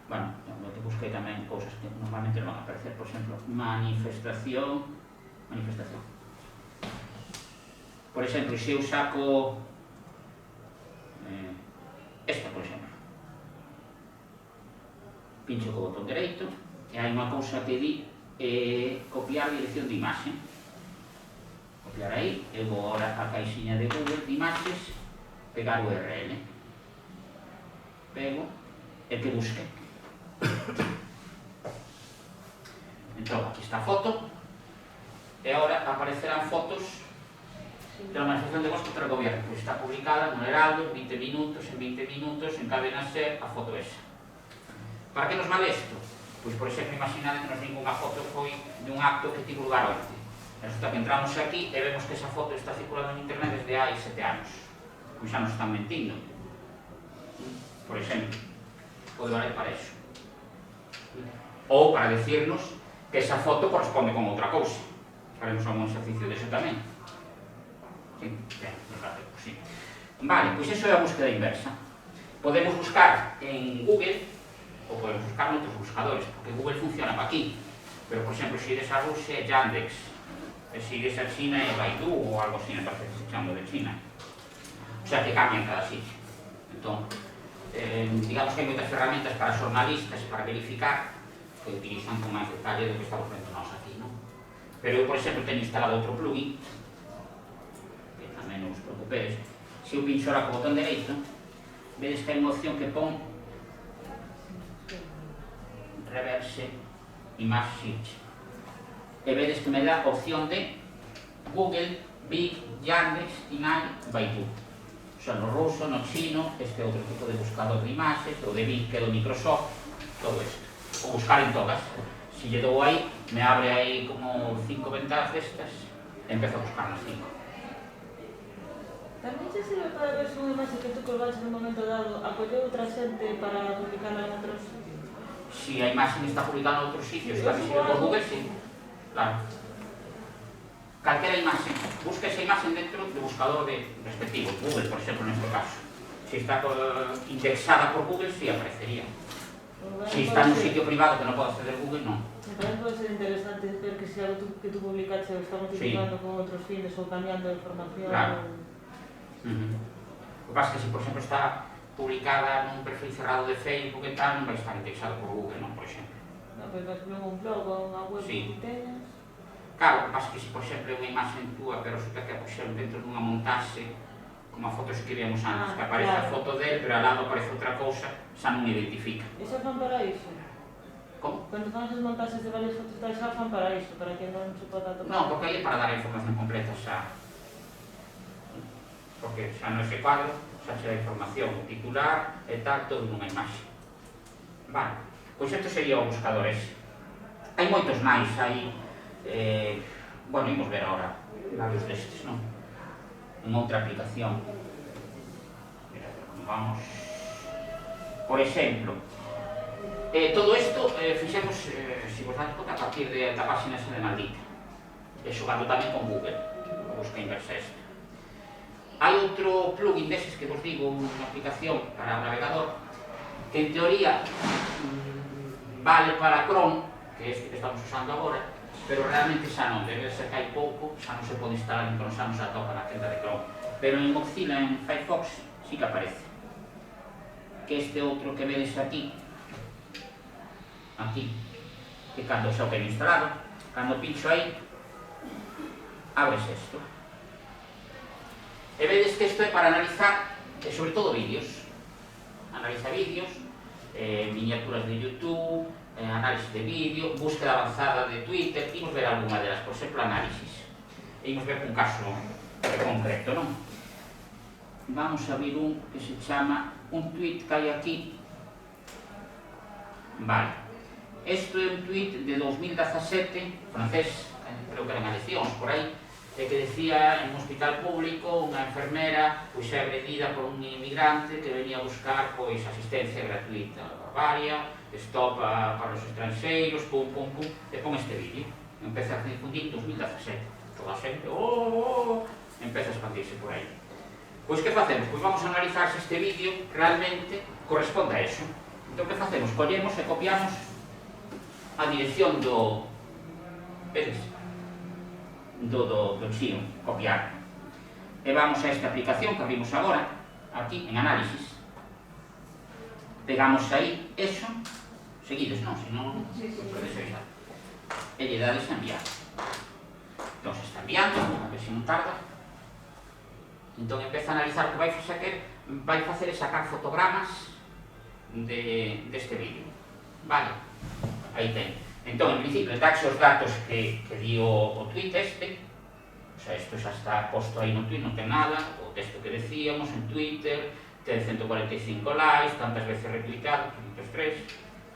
Bueno, eu te busquei tamén cousas que normalmente non van a aparecer, por exemplo, manifestación. Por exemplo, se eu saco esta, por exemplo, pincho co botón dereito e hai unha cousa que di copiar a dirección de imaxe. Copiar aí, eu vou agora a caixiña de Google de imaxes, pegar o URL, pego e que busque. Entón, aquí está a foto e agora aparecerán fotos de la manifestación de voz contra o gobierno. Pois está publicada no Heraldo, en 20 minutos, encadena a ser a foto esa. Para que nos vale isto? Pois, por exemplo, imaginade que nos ninguna foto foi dun acto que tivo lugar onte. Resulta que entramos aquí e vemos que esa foto está circulando en internet desde hai 7 anos. Pois xa nos están mentindo. Por exemplo, pode valer para iso. Ou para decirnos que esa foto corresponde con outra cousa. Faremos algún exercicio deso tamén. Sí, ben, sí. Vale, pois iso é a búsqueda inversa. Podemos buscar en Google ou podemos buscar noutros buscadores, porque Google funciona para aquí. Pero, por exemplo, se ides a Rusia é Yandex, e se ides a China é Baidu ou algo así, me parece que se chama de China. O sea, que cambian cada sitio. Entón, digamos que hai moitas ferramentas para xornalistas para verificar que utilizan con máis detalle do que estamos vendo nós aquí, non? Pero eu, por exemplo, teño instalado outro plugin que tamén non os preocupedes. Se eu pincho ahora co botón dereito, vedes que hai unha opción que pon reverse image search e vedes que me dá a opción de Google, Bing, Yandex, Inai, Baidu. O sea, no ruso, no chino, este outro tipo de buscador de imaxes, o de Bing, que é do Microsoft, todo isto. o buscar en todas. Si lle dou aí, me abre aí como 5 ventanas destas e empezo a buscar nas 5. Tamén se sirve para ver se unha imaxe que tú colgaste nun momento dado apoiou outra xente para publicarla en outros sitios? Si a imaxe está publicada en outros sitios, está visible por Google, sí. Claro. Calquera imaxe, busca esa imaxe dentro do buscador respectivo, Google, por exemplo, neste caso. Si está indexada por Google, sí aparecería. Si está en un sitio privado que non pode acceder Google, non. Tamén pode ser interesante ver que se algo que tú publicaste o estamos utilizando con outros fines ou cambiando a información. Claro. O que pasa é que, se, por exemplo, está publicada nun perfil cerrado de Facebook e tal, non vai estar indexado por Google, non, por exemplo. Non, pois vas poner un blog ou unha web Sí. que teñas. Claro, o que pasa é que, se, por exemplo, é unha imaxe túa, pero resulta que a puxeron dentro dunha montaxe, como a fotos que víamos antes, que aparece a foto dele, pero ao lado aparece outra cousa, xa non identifica. E xa fan para iso? Como? Cando fan as montaxes de varias fotos tal, xa fan para iso, para que non se poda topar? Non, porque aí é para dar a información completa xa. Porque xa no ese cuadro, xa se dá información, o titular e tal, todo nunha imaxe. Vale, pois isto sería o buscador ese. Hai moitos máis, hai... bueno, imos ver agora varios destes, non? En outra aplicación. Mira, como vamos... Por exemplo, todo isto fixemos, se vos dades conta, a partir da página esa de Maldita. Xogando tamén con Google, o busca inversa este. Hai outro plugin deses que vos digo, unha aplicación para o navegador, que en teoría vale para Chrome, que é este que estamos usando agora, pero realmente xa non, debe ser que hai pouco, xa non se pode instalar, entón xa non se atopa na tenda de Chrome. Pero en Mozilla, en Firefox, sí que aparece. Que este outro que vedes aquí, que cando xa o teño instalado, cando pincho aí, ábrese isto. E vedes que isto é para analizar, sobre todo, vídeos. Analiza vídeos, miniaturas de YouTube, análisis de vídeo, búsqueda avanzada de Twitter, imos ver algunha delas, por exemplo, análisis. E imos ver un caso concreto, non? Vamos a ver un que se chama un tweet que hai aquí. Vale. Isto é un tweet de 2017, francés, creo que eran eleccións por aí, que decía en un hospital público unha enfermera pois é agredida por un inmigrante que venía a buscar pois asistencia gratuita varia, stop para os estranxeiros, pum, pum, pum, e pon este vídeo. Empeza a difundir en 2017. Toda a xente, empeza a expandirse por aí. Pois que facemos? Pois vamos a analizar se este vídeo realmente corresponde a eso. Entón, que facemos? Collemos e copiamos a dirección do... vedes? Do chío, copiar. E vamos a esta aplicación que abrimos agora, aquí, en análisis. Pegamos aí eso, seguides, non? Se non, podes deixar. E lle dades a enviar. Entón, se está enviando, a ver se non tarda. Entón, empeza a analizar o que vai facer é sacar fotogramas deste vídeo. Vale, aí ten. Entón, en principio, daxe os datos que di o tweet este. O sea, isto xa está posto aí no tweet, non ten nada. O texto que decíamos en Twitter, ten 145 likes, tantas veces retuitado, 503,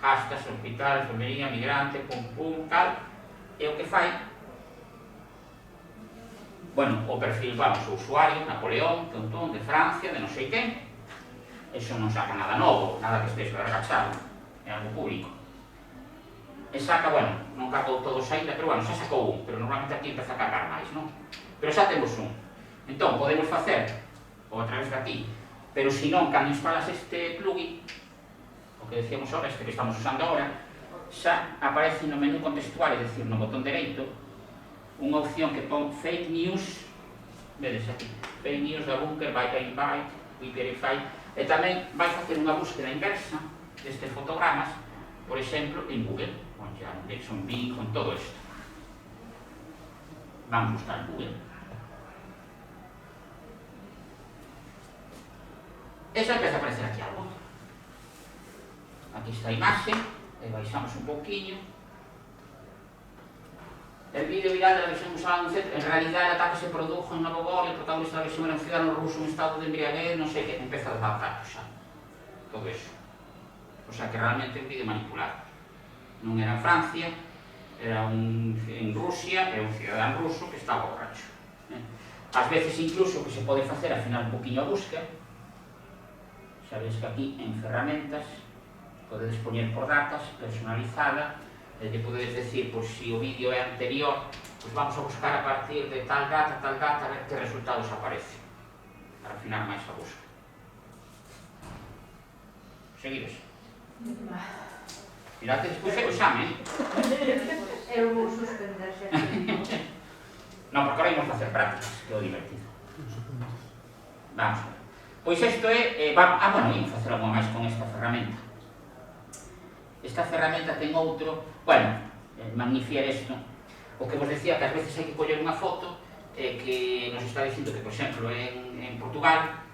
hashtags, hospital, enfermería, migrante, pum, pum, tal. E o que fai, bueno, o perfil, vamos, o usuario, Napoleón, Tontón, de Francia, de non sei quen. Eso non saca nada novo, nada que estéis agachado, é algo público. E saca, bueno, non cagou todos ainda, pero bueno, xa sacou un, pero normalmente aquí empeza a cagar máis, non? Pero xa temos un. Entón, podemos facer, ou a través de aquí, pero se non, cando instalas este plugin, o que decíamos ahora, este que estamos usando ahora, xa aparece no menú contextual, é dicir, no botón dereito, unha opción que pon fake news, vedes aquí, fake news da Bunker, byte by byte, we verify, e tamén vai facer unha búsqueda inversa destes fotogramas, por exemplo, en Google. Con Jackson Bing, con todo isto. Vamos a buscar en Google. E xa empeza a aparecer aquí algo. Aquí está a imaxe, e baixamos un pouquiño. El vídeo viral de la versión usada en un centro, en realidad el ataque se produjo en Novo Gori, el protagonista de la versión era un ciudadano ruso en estado de embriaguez, non sei que, empeza a dar datos xa. Todo eso. O sea que realmente é un vídeo manipulado. Non era en Francia, era en Rusia, é un cidadán ruso que estaba borracho. Ás veces incluso que se pode facer afinar un poquinho a busca. Sabedes que aquí en ferramentas podedes poñer por datas, personalizada, e lle podedes decir, pois, se o vídeo é anterior, pois vamos a buscar a partir de tal data, a ver que resultados aparecen, para afinar máis a busca. Seguides? Mirad que despois é o exame, Eu vou suspender xa. Non, porque ahora imos facer prácticas, que é o divertido. Vamos a ver. Pois isto é... bueno, imos facer algo máis con esta ferramenta. Esta ferramenta ten outro... Bueno, magnificar isto. O que vos decía que ás veces hai que coller unha foto que nos está dicindo que, por exemplo, en Portugal,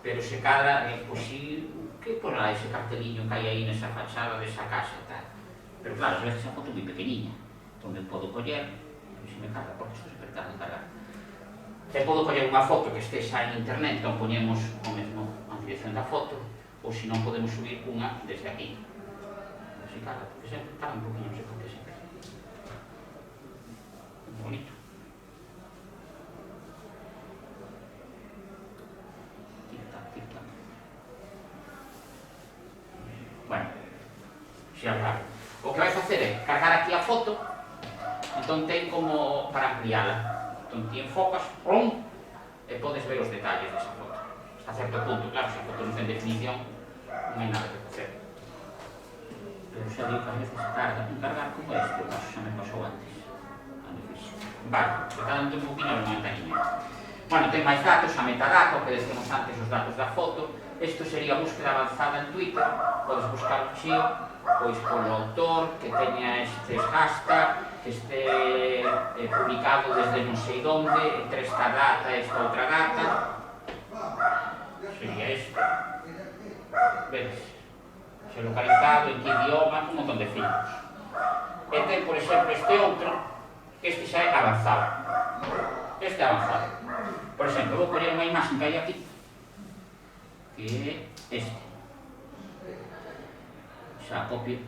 pero se cadra, pois si... que porá ese carteliño que hai aí nesa fachada desa casa e tal. Pero claro, ás veces a foto é moi pequeniña. Entón me podo coller... Se me carga, porque isto se percarga de cargar. Se podo coller unha foto que estexa en internet, entón poñemos o mesmo a dirección da foto, ou se non podemos subir unha desde aquí. Se carga, porque sempre tarda un poquinho, non sei por que sempre. Muy bonito. Tic-tac, tic-tac. Bueno, xa claro. O que vai facer é cargar aquí a foto, entón ten como para ampliála. Entón ti enfocas, pum, e podes ver os detalles desa foto. Hasta certo punto, claro, se a foto non ten definición, non hai nada que facer. Pero xa digo que a veces tarda en cargar como este, o caso xa me pasou antes. Vale, se cada un ten un poquinho de mantenimento. Bueno, ten máis datos, a metadata, o que decimos antes, os datos da foto. Isto sería a búsqueda avanzada en Twitter. Podes buscar un chío, pois polo autor, que teña estes hashtag, que este publicado desde non sei onde, entre esta data e esta outra data. Sería este. Vedes? Se localizado, en que idioma, un montón de filtros. E ten, por exemplo, este outro, este xa é avanzado. Este é avanzado. Por exemplo, vou poñer unha imagen que hai aquí, que é este. Xa copio.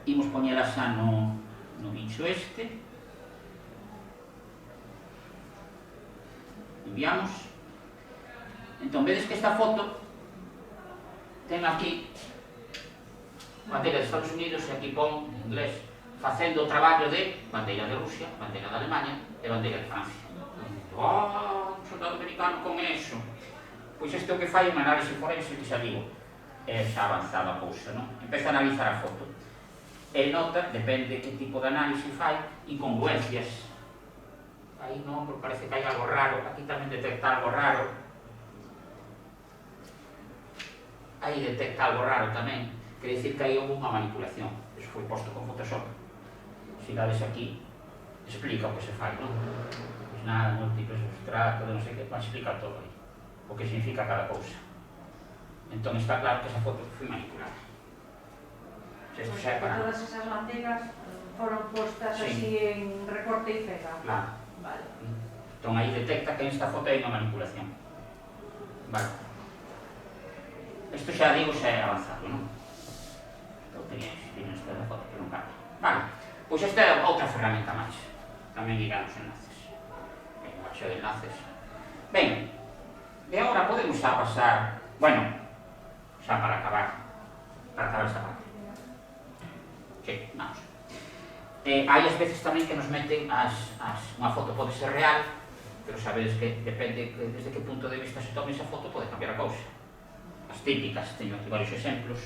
Imos poñela xa no bicho este. Enviamos. Entón, vedes que esta foto ten aquí bandeira de Estados Unidos e aquí pon en inglés facendo o traballo de bandeira de Rusia, bandeira de Alemania e bandeira de Francia. Un soldado americano con eso. Pois isto é o que fai unha análise forense que xa digo, é xa avanzada a cousa, non? Empeza a analizar a foto. E nota, depende de que tipo de análise fai, incongruencias. Aí non, porque parece que hai algo raro, aquí tamén detecta algo raro. Aí detecta algo raro tamén, quer dicir que aí houve unha manipulación. Eso foi posto con Photoshop. Se dades aquí, explica o que se fai, non? Pois nada, múltiples substratos, non sei que, vai explicar todo aí. O que significa cada cousa. Entón está claro que esa foto foi manipulada. Isto xa é para... Todas esas bandeiras foron postas así en recorte e pega. Claro. Vale. Entón aí detecta que esta foto hai unha manipulación. Vale. Isto xa digo xa é avanzado, non? Entón teñen esta da foto que non cambia. Vale. Pois esta é outra ferramenta máis. Tamén irá nos enlaces. Ben, baixo de enlaces. Ben, e agora podemos xa pasar... Bueno, xa para acabar esta parte. Sí, vamos. Hai as veces tamén que nos meten unha foto pode ser real, pero sabedes que depende desde que punto de vista se tome esa foto pode cambiar a cousa. As típicas, teño aquí varios exemplos.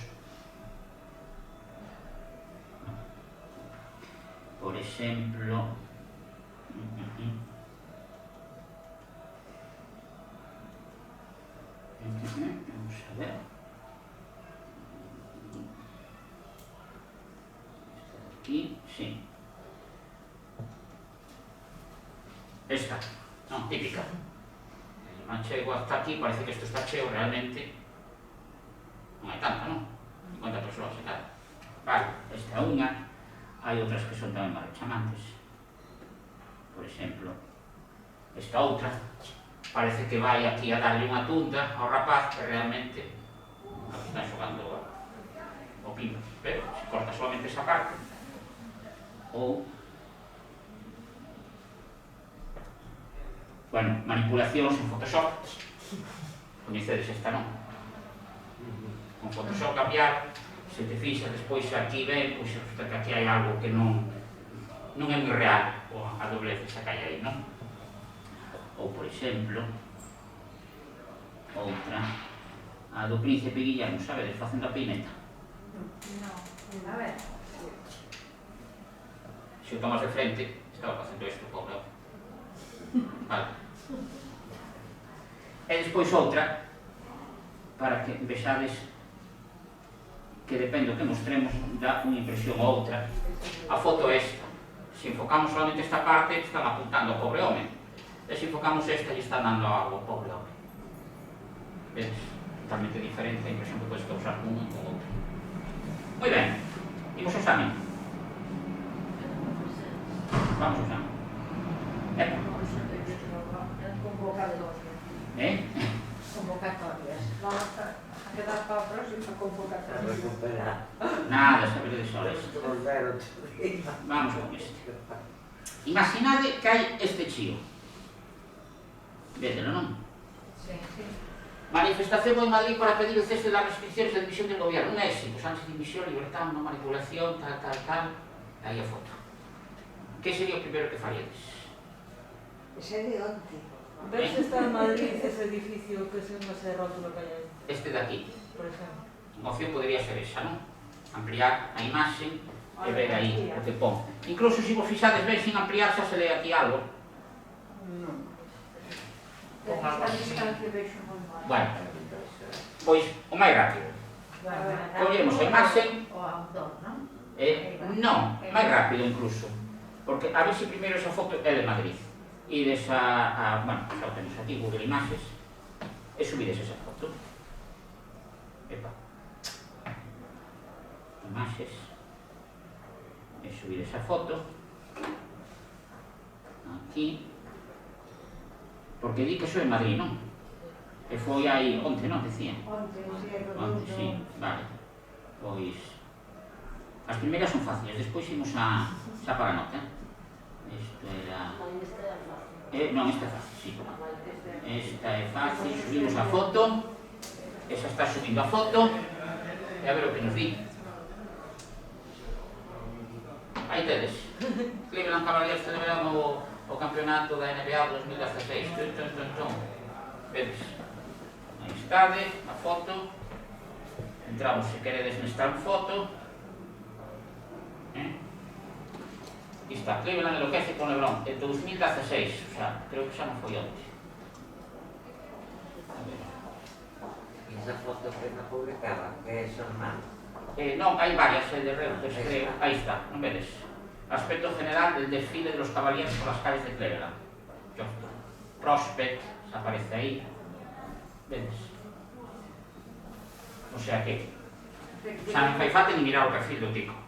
Por exemplo, vamos a ver. Aquí, sí. Esta, non, típica. Non chego hasta aquí, parece que isto está cheo realmente. Non hai tanta, non? 50 persoas e tal. Vale, esta é unha. Hai outras que son tamén máis chamantes. Por exemplo, esta outra. Parece que vai aquí a darlle unha tunda ao rapaz que realmente está xogando pino, pero se corta solamente esa parte, ou, bueno, manipulacións en Photoshop, coñecedes esta, non? Con Photoshop cambiar, se te fixas despois aquí ven, pois resulta que aquí hai algo que non é moi real, a doblez esa que hai aí, non? Ou, por exemplo, outra, a do Príncipe Guillermo, sabedes, facendo a peineta. No, a ver. Se o tomas de frente, estaba facendo isto, pobre. Vale. E despois outra, para que vexades que depende do que mostremos, dá unha impresión ou outra. A foto esta, se enfocamos solamente esta parte, están apuntando ao pobre home. E se enfocamos esta, lle está dando algo ao pobre home. Vedes? Totalmente diferente a impresión que podes causar con un ou outro. Moi ben, imos ao examen. Vamos ao examen. Convocatorias. Vamos a quedar para a próxima A convocatoria. recuperar. Nada, sabedes de soles. Volver outro día. Vamos con este. Imaginade que hai este chío. Védelo, non? Sí, sí. Manifestación en Madrid para pedir o cese das restricciones de dimisión del gobierno. Un éxito, Sánchez dimisión, libertad, no manipulación, tal. Aí a foto. Que sería o primeiro que faríades? Ese de onte. Ver se está en Madrid ese edificio que se non se rótulo que hai aí, Este de aquí. por exemplo. A opción podría ser esa, non? Ampliar a imaxe e ver aí o que pon. Incluso se vos fixades ben sin ampliar xa se lee aquí algo. Non. Desde esta distancia vexo moi mal. Bueno, pois o máis rápido. Collemos a imaxe. O outdoor, non? Non, máis rápido incluso. Porque a ver se primeiro esa foto é de Madrid. Ides bueno, xa o temos aquí, Google Images, e subides esa foto. Epa. Images. E subir esa foto. Aquí. Porque di que soy en Madrid, non? E foi aí onte, non? Decía. Onte, sí, é Onte, sí, vale. Pois... As primeiras son fáciles, despois imos xa para a nota. Isto era... non, esta é fácil, sí. Esta é fácil, subimos a foto. Esa está subindo a foto. E a ver o que nos di. Aí tedes. Cleveland Cavaliers celebran o campeonato da NBA 2016. Vedes. Aí estade, a foto. Entramos, se queredes, nesta foto. E está, Cleveland enloquece con LeBron, en 2016, o sea, creo que xa non foi onte. A ver. E esa foto que na publicaba, que é su hermano. Non, hai varias, de Reuters, creo. Aí está, non vedes? Aspecto general del desfile de los Cavaliers por las calles de Cleveland. Prospect, se aparece aí. Vedes? O sea que xa non fai falta ni mirar o perfil do tico.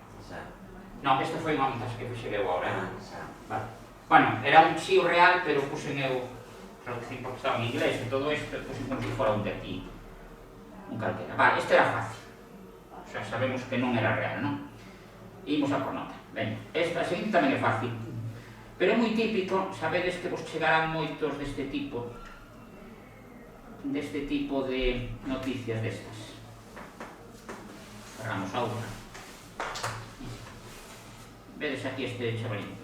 Non, esta foi unha montaxe que fixe eu agora, Vale. Bueno, era un chío real, pero puxen eu traducín porque estaba en inglés e todo isto, puxen como se fora un de aquí, un calquera. Vale, este era fácil. O sea, sabemos que non era real, non? Imos a por nota. Ben, esta seguinte tamén é fácil. Pero é moi típico, sabedes que vos chegarán moitos deste tipo de noticias destas. Cerramos a outra. Vedes aquí este chavalín.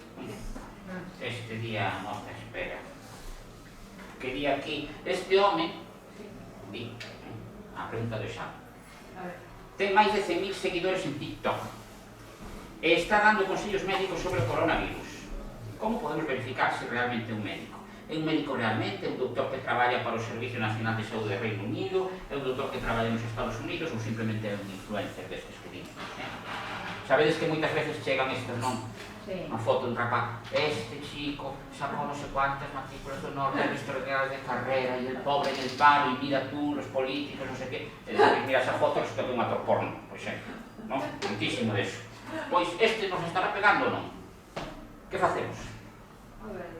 Este día, nosa espera. Que di aquí, este home, di, a pregunta do exame. Ten máis de 100.000 seguidores en TikTok. E está dando consellos médicos sobre o coronavirus. Como podemos verificar se realmente é un médico? É un médico realmente? É un doutor que traballa para o Servicio Nacional de Saúde do Reino Unido? É un doutor que traballa nos Estados Unidos? Ou simplemente é un influencer destes que dicen? Sabedes que moitas veces chegan estes, non? Sí. Unha foto dun rapaz, este chico sacou non sei cuántas matrículas do norte, ha visto regalos de carrera, e el pobre en el paro, e mira tú, los políticos, non sei que, e despois mira esa foto e resulta que é un actor porno, por exemplo, non? Muitísimo deso. Pois este nos estará pegando ou non? Que facemos? A ver,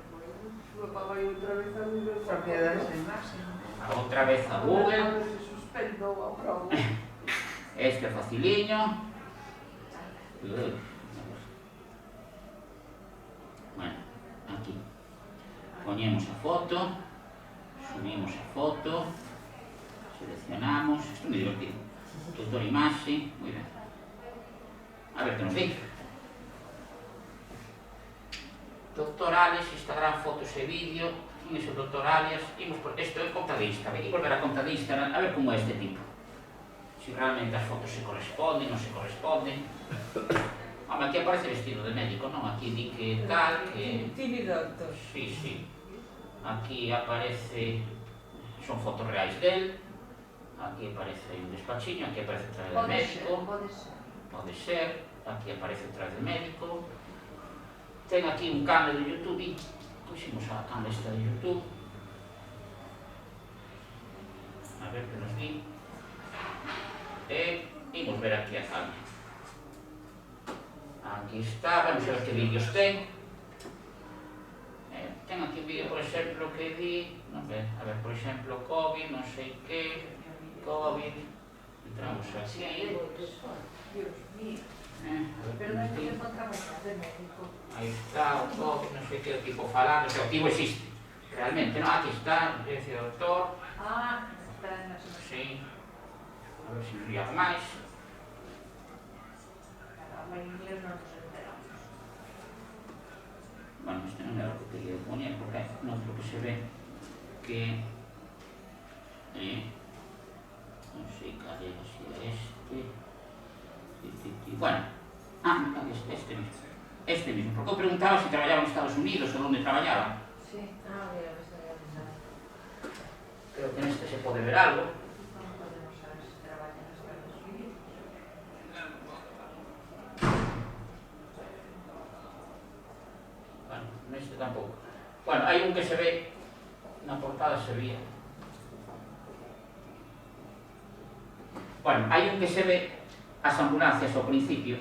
pues, pago aí outra vez a Google. Propiedades de imagen. Outra vez a Google. A ver se suspendo a prova. Este é faciliño. Bueno, aquí ponemos a foto, subimos a foto, seleccionamos, isto é moi divertido, tutor imaxe, moi ben, a ver que nos dice. Doctor Alex, Instagram, fotos e vídeo, iso Doctor Alias, isto é conta de Instagram, e volver a conta de Instagram, a ver como é este tipo. Si realmente as fotos se corresponden, non se corresponden. Home, aquí aparece vestido de médico, non? Aquí di que tal, que... Tiene doctor. Sí, sí. Aquí aparece... Son fotos reais del. Aquí aparece un despachiño, aquí aparece otra vez del médico. Pode ser. Aquí aparece otra vez del médico. Ten aquí un cable de YouTube. Puximos a cable esta de YouTube. A ver que nos di. E imos ver aquí a cable. Aquí está, vamos a ver que vídeos ten. Ten aquí un vídeo, por exemplo, que di, non ve, a ver, por exemplo, COVID, non sei que, COVID, entramos aquí. Dios mío. A ver Pero que non nos di. encontramos de médico. Aí está, o COVID, non sei que, o tipo falando, o sea, o tipo existe. Realmente, non, aquí está, o doctor. Ah, está en las... Sí. A ver se nos ría máis. Caramba, en inglés non nos enteramos. Bueno, este non é o que quería poñer, porque hai outro que se ve que non sei cal é, se é este. Bueno, este mismo, porque eu preguntaba se traballaba en Estados Unidos ou onde traballaba. Sí. Ah, mira, me sabía pensar. Creo que neste se pode ver algo. Non podemos saber se traballa en Estados Unidos. Bueno, neste tampouco. Bueno, hai un que se ve, na portada se vía. Bueno, hai un que se ve as ambulancias ao principio.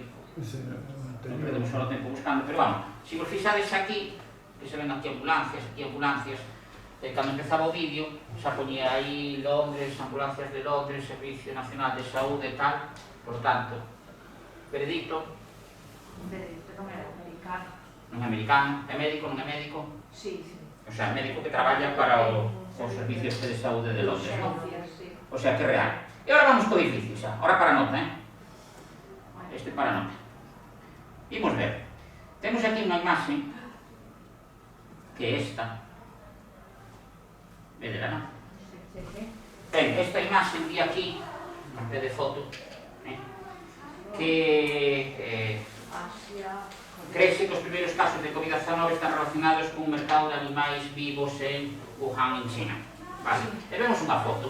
Non perdemos só o tempo buscando, pero vamos, se vos fixades aquí, que se ven aquí ambulancias, cando empezaba o vídeo, xa poñía aí Londres, ambulancias de Londres, Servicio Nacional de Saúde e tal, por tanto, veredicto, Veredicto non era americano. non é americano, é médico, non é médico, Sí, sí. o sea, médico que traballa para o Servicio de Saúde de Londres, non? Sí. O sea, que é real. E agora vamos co difícil xa, ahora para nota, este para nota. Imos ver, temos aquí unha imaxe, que é esta, vedela, non? Sí, sí. Ben, esta imaxe di aquí, en vez de foto, que Asia. crese que os primeiros casos de COVID-19 están relacionados con un mercado de animais vivos en Wuhan, en China. Vale, e vemos unha foto.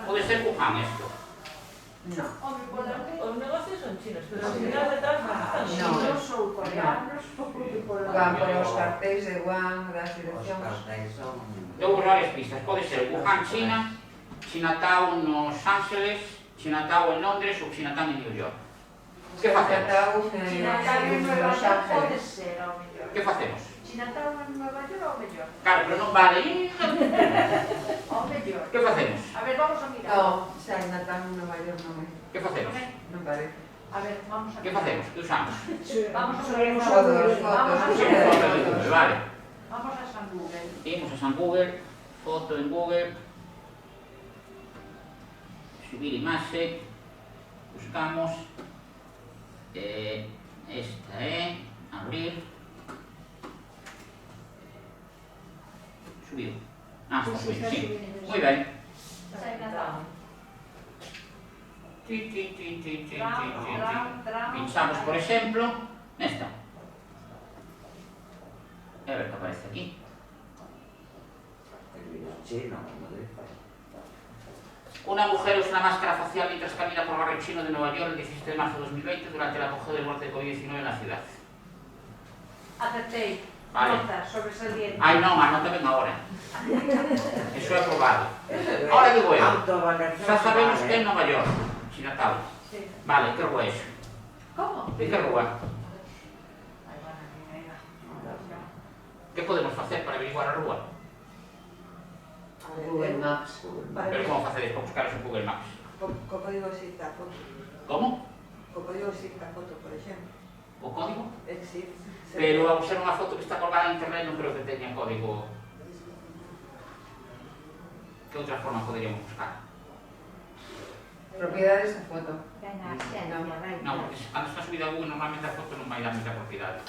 Pode ser Wuhan isto. No. Home, podemos... Os negocios son chinos, pero al final detrás van a estar Chinos ou coreanos, Van por os cartéis de Wuhan, das Os direccións. cartéis son... Dou varias pistas. Pode ser Wuhan, China, Chinatown nos Ángeles, Chinatown en Londres ou Chinatown en New York. Que facemos? Chinatown en Nueva Los York pode Ángeles. ser, ao mellor. Que facemos? Chinatown en Nueva York ao mellor. Claro, pero non vale. Ao mellor. Que facemos? A ver, vamos a mirar. No, Chinatown en Nueva York non é. Que facemos? Non parece. A ver, vamos a Que mirar. facemos? Que usamos? Vamos a Sabemos ver. Fotos, Vamos a fotos. Sí, ver. foto de Google, vale. Vamos a San Google. Imos a San Google, foto en Google, subir imaxe, buscamos, esta é, abrir, subiu, está subindo, sí, moi ben. Chinatown. Tramo. Pinchamos, por exemplo, nesta. E a ver que aparece aquí. El virus chino, como dice. Una mujer usa una máscara facial mientras camina por el barrio chino de Nueva York el 17 de marzo de 2020 durante el apogeo del brote de COVID-19 en la ciudad. Acertei. Vale. Nota, sobresaliente. Ay, no, anota ben ahora. Eso é aprobado. Ahora digo eu. Xa sabemos que é en Nova York, Chinatown. Sí. Vale, que rúa é eso? Como? De que rúa? Ai, bueno, venga. Que podemos facer para averiguar a rúa? Google Maps. Pero como facedes para buscar eso en Google Maps? Co código cita, Como? O código existe a foto, por exemplo. O código? Existe. Pero ao ser unha foto que está colgada en internet non creo que teña código. Que outra forma poderíamos buscar? Propiedades da foto. Venga, xencia, vai. Non, porque cando está subida a Google normalmente a foto non vai dar moita propiedade.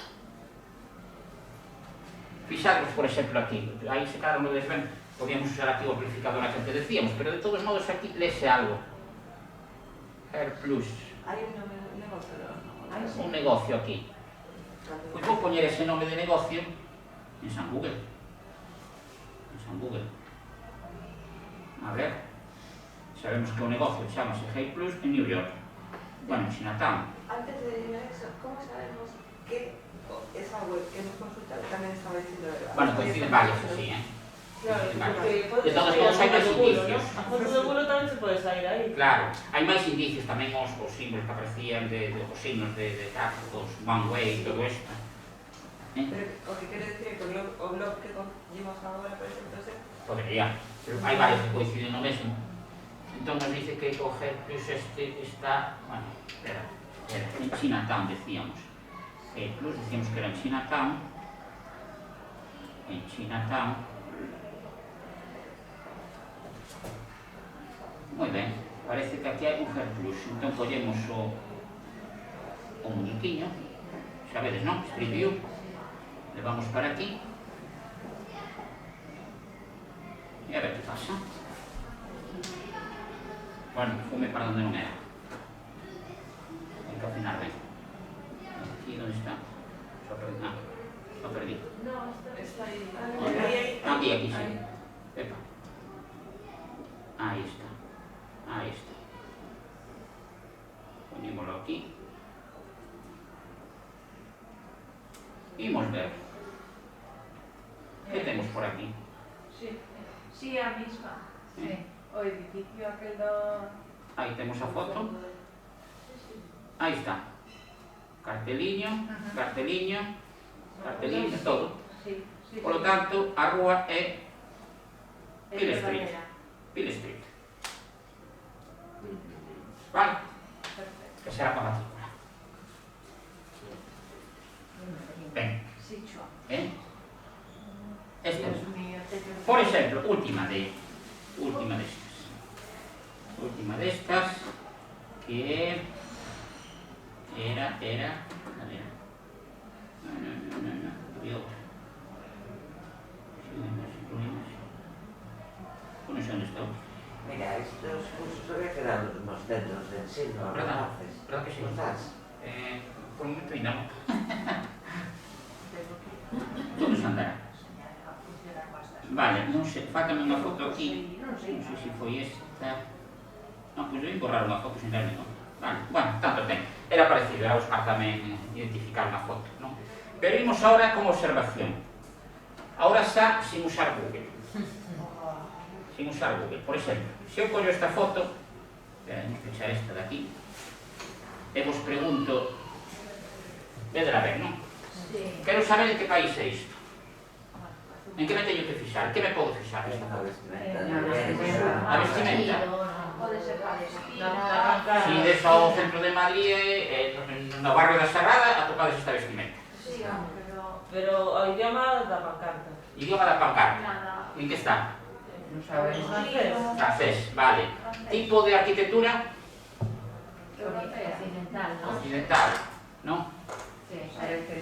Fixarvos, por exemplo, aquí, aí se claro non desven, podíamos usar aquí o amplificador a que te decíamos, pero de todos modos aquí lese algo. Air Plus, Hai un negocio, Ai, sí. un negocio aquí. Pois vou poñer ese nome de negocio en San Google. En San Google. A ver, sabemos que o negocio chamase Hey Plus en New York. Bueno, en Chinatown. Antes de ir a eso, ¿cómo sabemos que esa web que hemos consultado también estaba diciendo verdad? Bueno, coinciden varias así, Claro, Vale. porque pode De todos sair modos, hai a máis foto de vuelo, indicios. ¿no? A foto de vuelo tamén se pode sair aí. Claro, hai máis indicios tamén os símbolos que aparecían os signos de tráficos, one way e todo isto. Pero o que quiere decir que o blog que cogimos ahora, por ejemplo, Podría, pero hai varios que coinciden no mesmo. Entón nos dice que o G Plus este está, bueno, espera, en Chinatown decíamos. G Plus decíamos que era en Chinatown. En Chinatown. Moi ben, parece que aquí hai un G Plus. Entón collemos o muñequiño, xa vedes, non? Street View. Levamos para aquí. E a ver que pasa. Bueno, fume para onde non era. Hai que afinar ben. Aquí, onde está? Xa perdí. Ah, xa perdí. No, está aí. Aquí, aquí, sí. Epa. Aí está. Aí está. Poñémolo aquí. Imos ver. Que temos por aquí? Sí, a misma. Eh? O edificio aquel do... Aí temos a foto. Aí está. Carteliño, carteliño, carteliño, todo. Sí, sí. Por lo tanto, a rúa é Peel Street. verdadera. Peel Street. Vale? Perfecto. Que será para a matrícula. Ben, Sí, Chua. Esta. Dios mío, Por exemplo, última destas. Última destas, que era, a ver. No, había outra. Non sei onde está. Mira, estos cursos había quedado nos centros de ensino, Verdad, entonces. verdad que sí. ¿Los das? Por un momento ainda non. Todo se andará. Vale, non sei, fátame unha foto aquí. Non sei se foi esta. Non, pois eu borrar unha foto sin darme conta. Vale, bueno, tanto ten. Era parecido, era buscar tamén identificar unha foto, non? Pero imos ahora con observación. Ahora xa sin usar Google. Sin usar Google. Por exemplo, se eu collo esta foto, vamos pechar esta de aquí, e vos pregunto, vedela ben, non? Sí. Quero saber en que país é isto. En que me teño que fixar? En que me podo fixar? Es una vestimenta. A vestimenta. Pode ser Palestina. Si des ao centro de Madrid, no barrio da Serrada, atopades esta vestimenta. Sí, pero Pero o idioma da pancarta. Idioma da pancarta. nada. En que está? No sabemos. Francés. Francés, vale. Tipo de arquitectura? Europea. Occidental, ¿no? Occidental, non? Sí. Parece.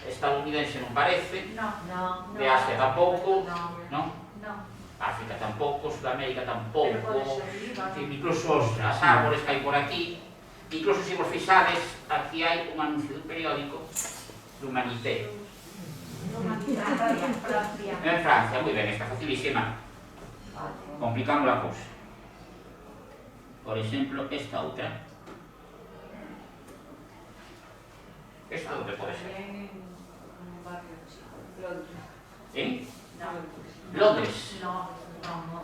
Estadounidense non parece. No, No. De Asia tampouco, No. non? no. África tampouco, Sudamérica tampouco. Pero pode ser Líbano. Incluso as árbores que hai por aquí. Incluso se vos fixades, aquí hai un anuncio dun periódico de Humanité. Francia. En Francia, moi ben, está facilísima. Complicamos a cousa. Por exemplo, esta outra. Esta onde pode ser? También en un barrio chico. En No. Londres. No.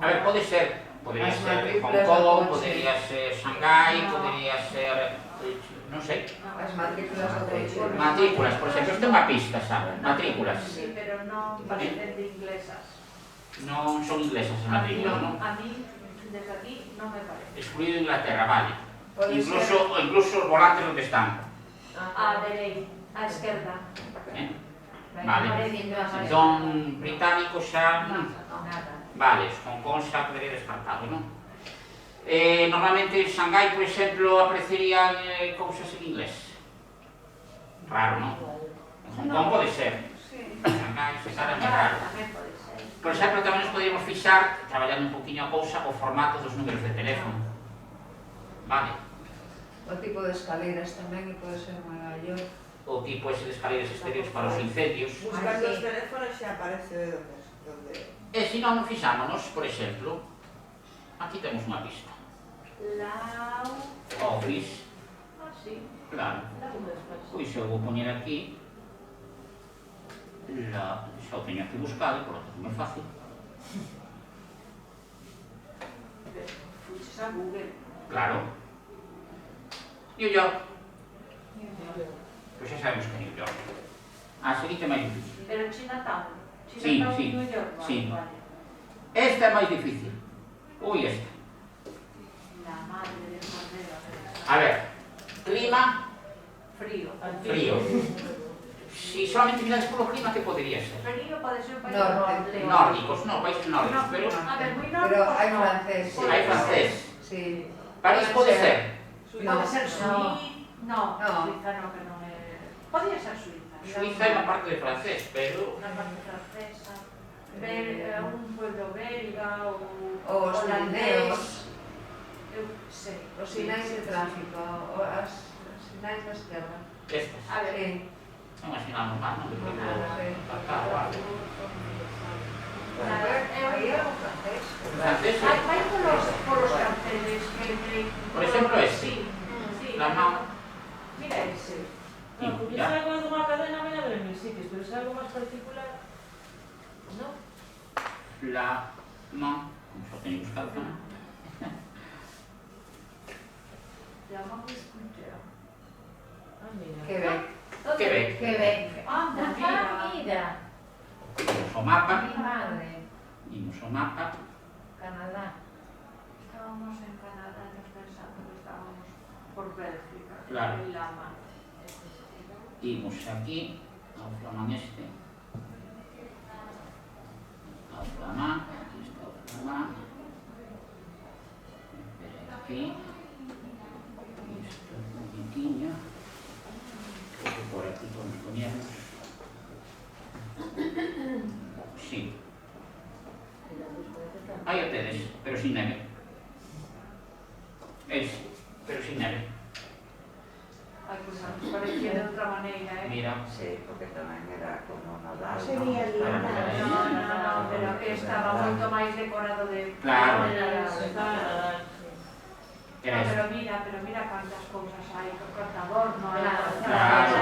A ver, pode ser, podría As ser Hong matrículas Kong, do podría ser Shanghai, No. podría ser, non sei. As matrículas do coche. Matrículas, por exemplo, isto é unha pista, sabe? Matrículas. Sí, pero no parecen de inglesas. Non son inglesas as matrículas, non? A mí, desde aquí, no me parece. Excluído Inglaterra, vale. Pode incluso os volantes onde están. A dereita, a esquerda. Vale. Entón, británico xa... Vale, Hong Kong xa podería descartado, non? Normalmente en Shanghai, por exemplo, aparecerían cousas en inglés. Raro, non? En Hong Kong pode ser. En Shanghai se cara moi raro. Por exemplo, tamén nos podríamos fixar, traballando un poquinho a cousa, o formato dos números de teléfono. Vale. O tipo de escaleras tamén que pode ser moi maior. O tipo ese de escaleras exteriores para os incendios. Buscando os teléfonos xa aparece donde... E se non fixámonos, por exemplo, aquí temos unha pista. Office. Claro. Pois eu vou poñer aquí. Xa o teño aquí buscado, por lo tanto é moi fácil. Fuches a Google. Claro. New York. Pois xa sabemos que é New York. A seguinte é máis difícil. Pero Chinatown. Sí, Chinatown sí, New York. sí. Vale. Esta é máis difícil. Ui, esta. La madre del cordero. A ver, clima, Frío. frío. Si solamente mirades polo clima, que podería ser? Frío pode ser un país Norte. Nórdicos, non, países nórdicos, pero A ver, moi Pero nórdicos. hai no. francés. hai francés. Sí. París pode ser. Pode ser Suiza. No, No. Suiza no, perdón. Podría ser Suiza. Suiza é unha parte de francés, pero... Una parte francesa. Un pueblo belga ou Os holandés. Eu sei. Os sinais de tráfico, as sinais da esquerda. Estas. A ver, Sí. É unha sinal normal, non? De tipo... Sí. Acá, o algo. Aí é o francés. Francés, vai polos carteles que... Por exemplo, este. Sí, sí. La mano. Mira ese. No, porque Ya. se algo de unha cadena vai haber en mil sitios, pero se algo máis particular, no. La... Non. Como xa teño buscado, non? La mano escultura. Ah, mira. Quebec. Quebec. Quebec. Anda, mira. Imos ao mapa. Mi madre. Imos ao mapa. Canadá. Estábamos en Canadá, nos pensando que estábamos por Bélgica. Claro. En Lama. Imos aquí, ao flamán este. Ao flamán. Aquí está o flamán. Espera aquí. Isto un poquitiño. Creo que por aquí podemos poñernos. Sí. Aí o tedes, pero sin neve. Ese, pero sin neve. Ai, pues nos parecía de outra maneira, Mira. Sí, porque tamén era como Nadal. Sería linda. No, pero estaba moito máis decorado de... Claro. Era este. Pero mira cuántas cousas hai, cuánto adorno, hai, Claro.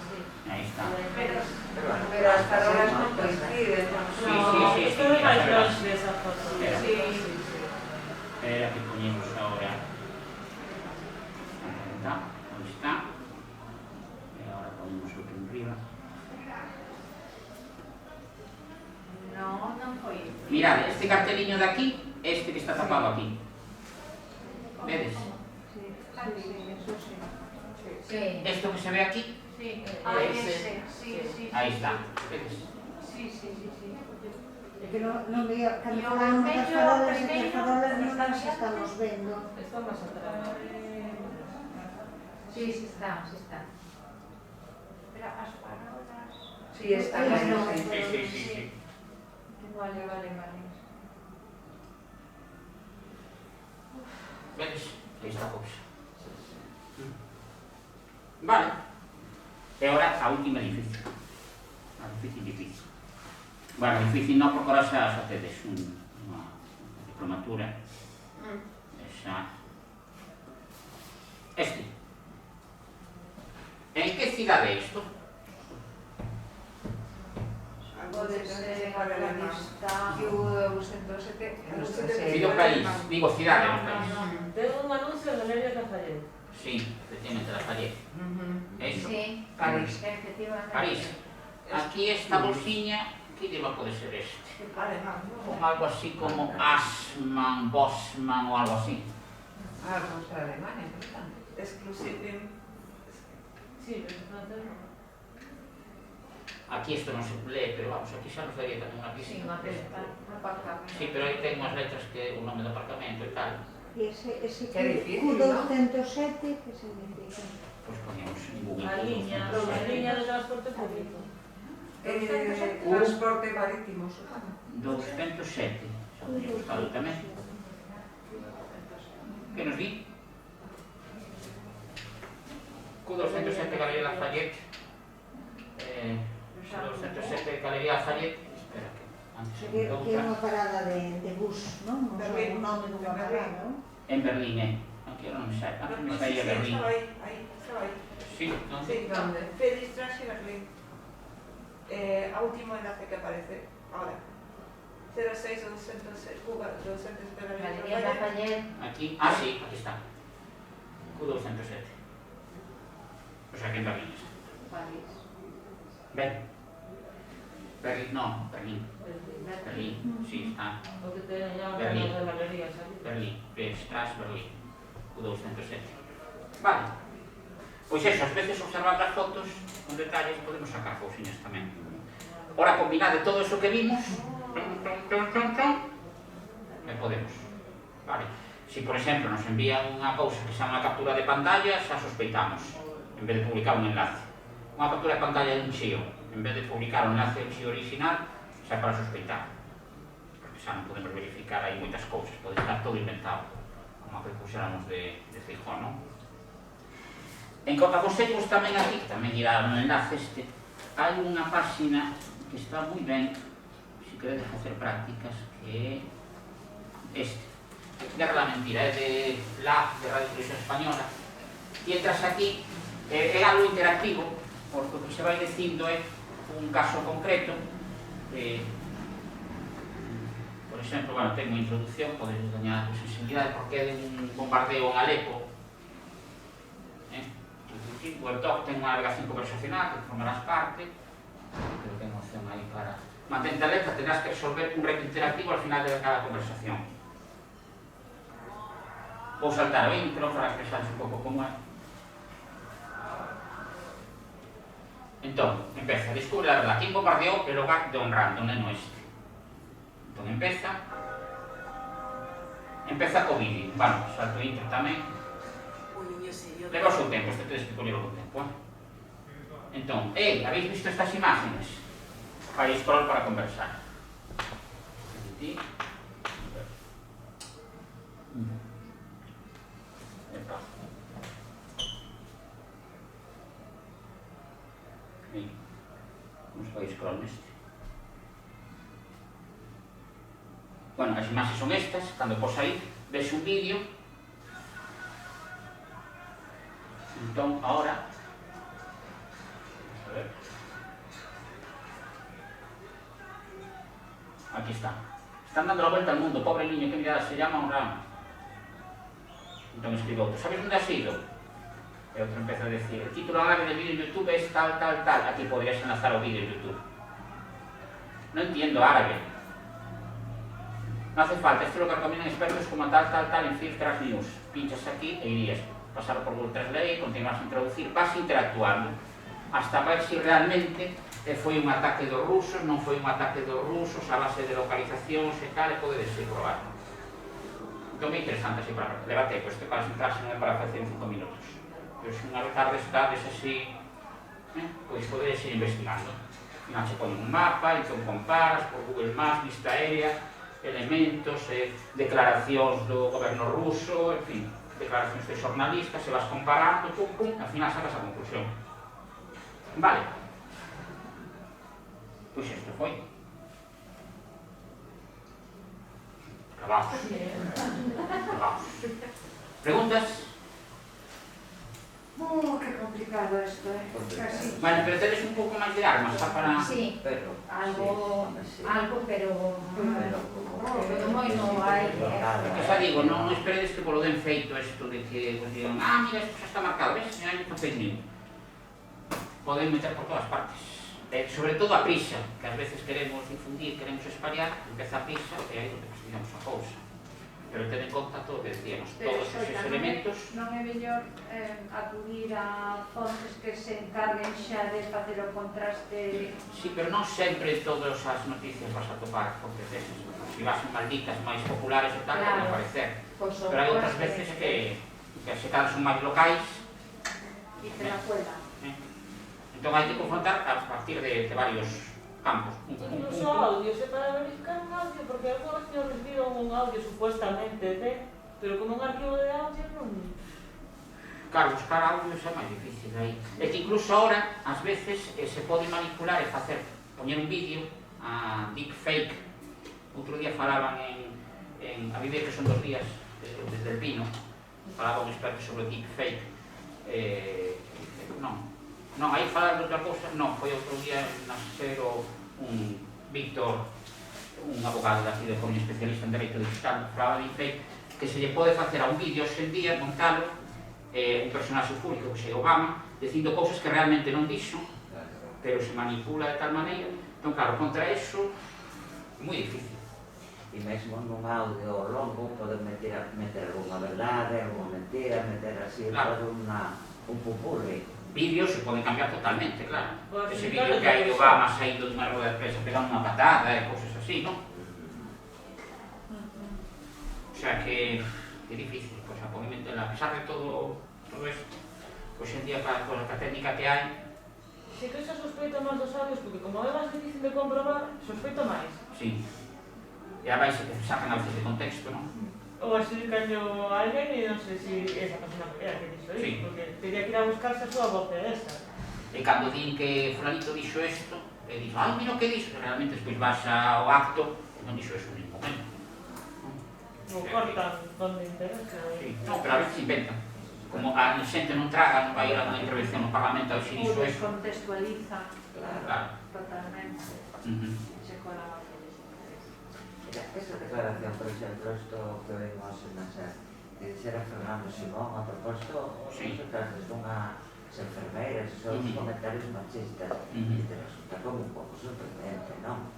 sí. Aí está. Pero as carreras non coinciden. Sí, No, sí, isto é máis sí, longe esa foto. Espera. Sí. Espera que poñemos ahora. Aí está. E agora ponemos outro en riba. No, non foi. Mirad, este carteliño de aquí, este que está tapado aquí. Vedes? Eso sí. Sí. Esto que se ve aquí, Sí, ai, Ese. sí. aí está. Vedes? Sí. É que non veo, cando E o falamos das vermello farolas, é que primeiro, as farolas non está as mirando. estamos vendo. Está máis atrás. Sí, sí está. Pero as farolas... Sí, está Bueno, bien. Sí. Vale. Vedes? Aí está a cousa. Vale. E agora a última difícil. A difícil. Bueno, difícil non, porque ahora xa tedes unha diplomatura. Esa. Este. En que cidade é isto? Pode ser Afganistán. Que hubo 207. Digo país, digo cidade do país. Ten un anuncio de Valeria Cafayet. Sí, efectivamente, la Fallez. Eso. Sí, París. Efectivamente. París. Aquí esta bolsiña, que lleva pode ser este? Alemán. Con algo así como Assmann, Bosman ou algo así. Ah, contra Alemania, por tanto. Exclusive. Sí, pero en francés no. Aquí isto non se lee, pero vamos, aquí xa nos daría tamén unha pista. Sí, unha pista, un aparcamento. Sí, pero aí ten unhas letras que o nome do aparcamento e tal. E ese Qué difícil, Q207, que significa? Pois poñemos en Google. La línea de transporte público. Transporte marítimo, supongo. 207. Xa podía buscarlo tamén. Que nos di? Q207 Galería Lafayette. 207 Galería Lafayette. Espera que antes Que de é unha parada de bus, non? Non sei o nome dunha parada, non? En Berlín, Aquí non me sai. Antes me saía Berlín. Estaba ahí. Sí, non? Sí, ¿dónde? Friedrichstraße, Berlín. A último enlace que aparece ahora. 06207 Cuba, 207 Galería Lafayette. Aquí. Sí, aquí está. Q207. O sea que en Berlín está. París. Berlín. Sí, está. O que te llaman Berlín. de galería, ¿sabes? Berlín. Berlín. Q207. Vale. Pois eso, ás veces observando as fotos con detalles podemos sacar cousiñas tamén. Ora combinade todo eso que vimos e podemos. Vale. Si, por exemplo, nos envían unha cousa que se chama captura de pantalla, xa sospeitamos, en vez de publicar un enlace. Unha captura de pantalla de un chío, en vez de publicar un enlace do chío original, xa para sospeitar. Porque xa non podemos verificar aí moitas cousas, pode estar todo inventado, como que puxéramos de Feijón, non? En conta consellos tamén aquí, tamén irá no enlace este, hai unha páxina que está moi ben, se queredes facer prácticas, que é este. Guerra da Mentira, é de Radio Televisión Española. E entras aquí, é algo interactivo, porque o que se vai dicindo é un caso concreto. Por exemplo, ten unha introducción, podes gañar sensibilidade, porque é de un bombardeo en Alepo. O webdoc ten unha navegación conversacional que formarás parte, pero ten opción aí para mantente alerta, tendrás que resolver un reto interactivo al final de cada conversación. Vou saltar o intro para expresarse un pouco como é. Entón, empeza, descubre a verdad, quen bombardeou el hogar de Honrando, neno este. Entón empeza co vídeo, bueno, salto o intro tamén. Leva o seu tempo, este tedes que poñer o tempo, Entón, habéis visto estas imágenes? Fai scroll para conversar. Vamos fai scroll neste. Bueno, as imaxes son estas, cando pos aí, ves un vídeo. Entón, ahora, a ver, aquí está. Están dando la vuelta al mundo, pobre niño, que mirada, se llama Honrando. Entón escribe outro, sabes onde has ido? E outro empeza a decir, el título árabe del vídeo en YouTube es tal, tal, tal. Aquí podrías enlazar o vídeo en YouTube. No entiendo árabe. No hace falta, esto es lo que recomiendan expertos como tal, tal, tal en Filtras News. Pinchas aquí e irías pasar por Google Translate, continuas a introducir, vas interactuando hasta ver si realmente foi un ataque dos rusos, non foi un ataque dos rusos a base de localizacións e tal, e podedes probar. Entón é interesante así para levate, pois te para sentarse non é para facer en 5 minutos. Pois unha vez tarde estades así, pois podedes ir investigando. Non che ponen un mapa, entón comparas por Google Maps, vista aérea, elementos, declaracións do goberno ruso, en fin, declaracións de xornalistas, se vas comparando, pum, pum, al final sacas a conclusión. Vale. Pois isto foi. Acabamos. Preguntas? Que complicado esto, casi. Bueno, pero tedes un pouco máis de armas para... Sí, Pero, algo, pero moi non hai. Que xa digo, non esperedes que polo den feito isto de que vos digan mira, isto xa está marcado, ves? Mira, hai fake news. Poden meter por todas partes. Sobre todo a prisa, que ás veces queremos difundir, queremos espallar, empeza a prisa e aí onde facilitamos a cousa. pero ten en conta todo o que decíamos, Pero todos esos tamén elementos. non é mellor acudir a fontes que se encarguen xa de facer o contraste. Sí, pero non sempre todas as noticias vas a topar fontes desas. Se vas en malditas máis populares e tal, Claro. pode aparecer. Pois Pero hai outras veces que se cada son máis locais. E te la cuela. Entón hai que confrontar a partir de varios campos. Incluso audio, para verificar un audio, porque alguna vez yo recibo un audio supuestamente, pero con un arquivo de audio non... Claro, buscar audios é máis difícil aí. É que incluso ahora, ás veces, se pode manipular e poñer un vídeo a deepfake. Outro día falaban a Vivir, que son 2 días desde el Pino, falaba un experto sobre deepfake. Non, aí falar de outra cousa, non, foi outro día na Sero un Víctor, un abogado daqui de Coruña, especialista en dereito digital, falaba de deepfake, que se lle pode facer a un vídeo hoxe en día, montalo, un personaxe público, que sei, Obama, dicindo cousas que realmente non dixo, pero se manipula de tal maneira. Entón, claro, contra eso, é moi difícil. E mesmo nun audio longo poden meter alguna verdade, alguna mentira, meter así todo un pupurri. Vídeos se poden cambiar totalmente, claro. Ese Sí, vídeo que hai de Obama saído dunha roda de prensa pegando unha patada e cousas así, non? O sea que é difícil, pois a a pesar de todo isto, hoxe en día con a técnica que hai. Si que xa sospeito máis dos audios, porque como é máis difícil de comprobar, sospeito máis. Sí. E a vais que sacan a veces de contexto, non? Ou así caño a alguén e non sei se esa persona era que dixo Sí. isto, porque teria que ir a buscarse a súa voz de esa. E cando din que fulanito dixo isto, e dixo, ai, mira o que dixo, realmente despois vas ao acto e non dixo eso en ningún momento. Ou cortan donde interesa. Sí. Non, pero a veces inventan. Como a xente non traga, non vai ir a unha intervención no Parlamento a ver se Ou dixo eso. descontextualiza Claro. totalmente. Se cola. Esa declaración, por exemplo, esto que vemos en la SER, que dixera Fernando Simón a propósito, Sí. nosotras desde unhas enfermeiras, son os comentarios machistas, e te resulta como un pouco sorprendente, non?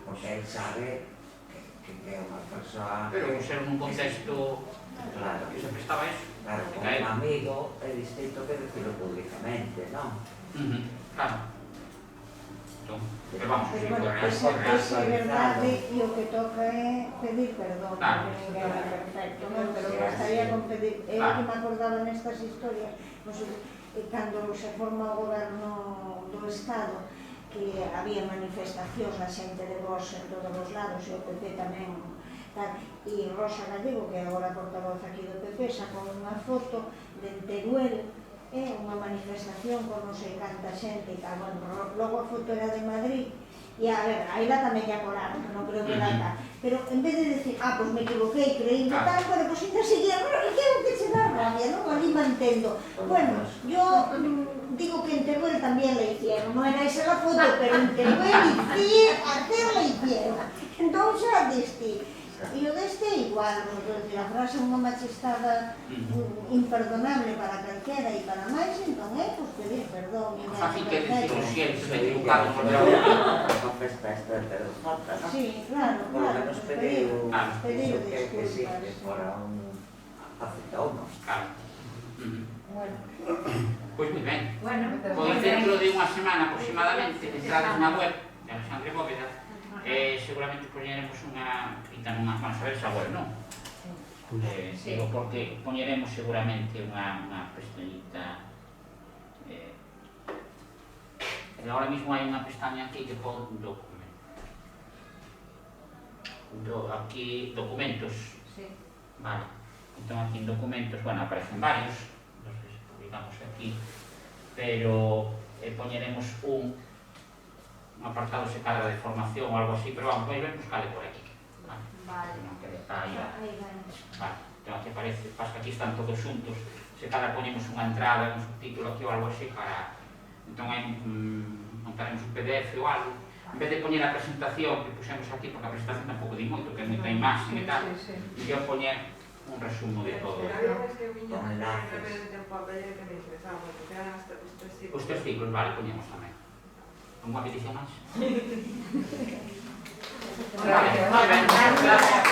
Porque él sabe que é unha persoa Pero ser nun contexto claro, que sempre estaba eso. claro, como un amigo é distinto que decirlo públicamente, non? Claro. Entón, pero vamos, Pero sí, bueno, foi esa real. é verdade e o que toca é pedir perdón, Claro. porque ninguén é perfecto, non? Pero bastaría con pedir, é o que me acordaba nestas historias, non sei, cando se forma o goberno do Estado, que había manifestacións da xente de Vox en todos os lados, e o PP tamén, tal, e Rosa Gallego, que agora portavoz aquí do PP, sacou unha foto de Teruel, unha manifestación con non sei canta xente e tal, bueno, logo a foto era de Madrid, e a ver, aí la tamén ya colaron, que non creo que era tal, pero en vez de decir, pues me equivoquei, creí que tal, bueno, pues ainda seguía, que é o que che dá rabia, non? Ali mantendo. Bueno, yo digo que en Teruel tamén la hicieron, non era esa la foto, pero en Teruel hacer la hicieron. Entón xa diste, e o deste é igual, a frase é unha machistada imperdonable para calquera e para máis, entón é, pues pedir perdón. Fácil que decir o siento, me equivocado, por Dios. Non fes esta de Pedro Jota, non? Sí, claro, Por lo menos pedir pedir que sí, disculpas. que fora un aceptado, non? Claro. Bueno. Pois moi ben. Bueno, Pois dentro de unha semana aproximadamente, entrades na web de Alexandre Bóveda, seguramente poñeremos unha escrita nunha, vamos a ver esa web, non? Digo, porque poñeremos seguramente unha pestañita. Ahora mismo hai unha pestaña aquí que pon aquí documentos. sí. Vale. Entón aquí en documentos, bueno, aparecen varios, non sei se publicamos aquí, pero poñeremos un apartado se cadra de formación ou algo así, pero vamos, vais ver, buscale por aquí. Vale. Non quede aí. Aí vai. Vale, entón aquí aparece, pasa que aquí están todos xuntos, se cadra poñemos unha entrada, un subtítulo aquí ou algo así para... Entón aí montaremos un PDF ou algo. En vez de poñer a presentación que pusemos aquí, porque a presentación tampouco di moito, que é moita imaxe e tal, e eu poñer un resumo de todo. Pero había que viña a ver de tempo a ver que me interesaba, porque eran os tres ciclos. Os 3 ciclos, vale, poñemos tamén. Unha petición máis? Vale, moi ben, gracias.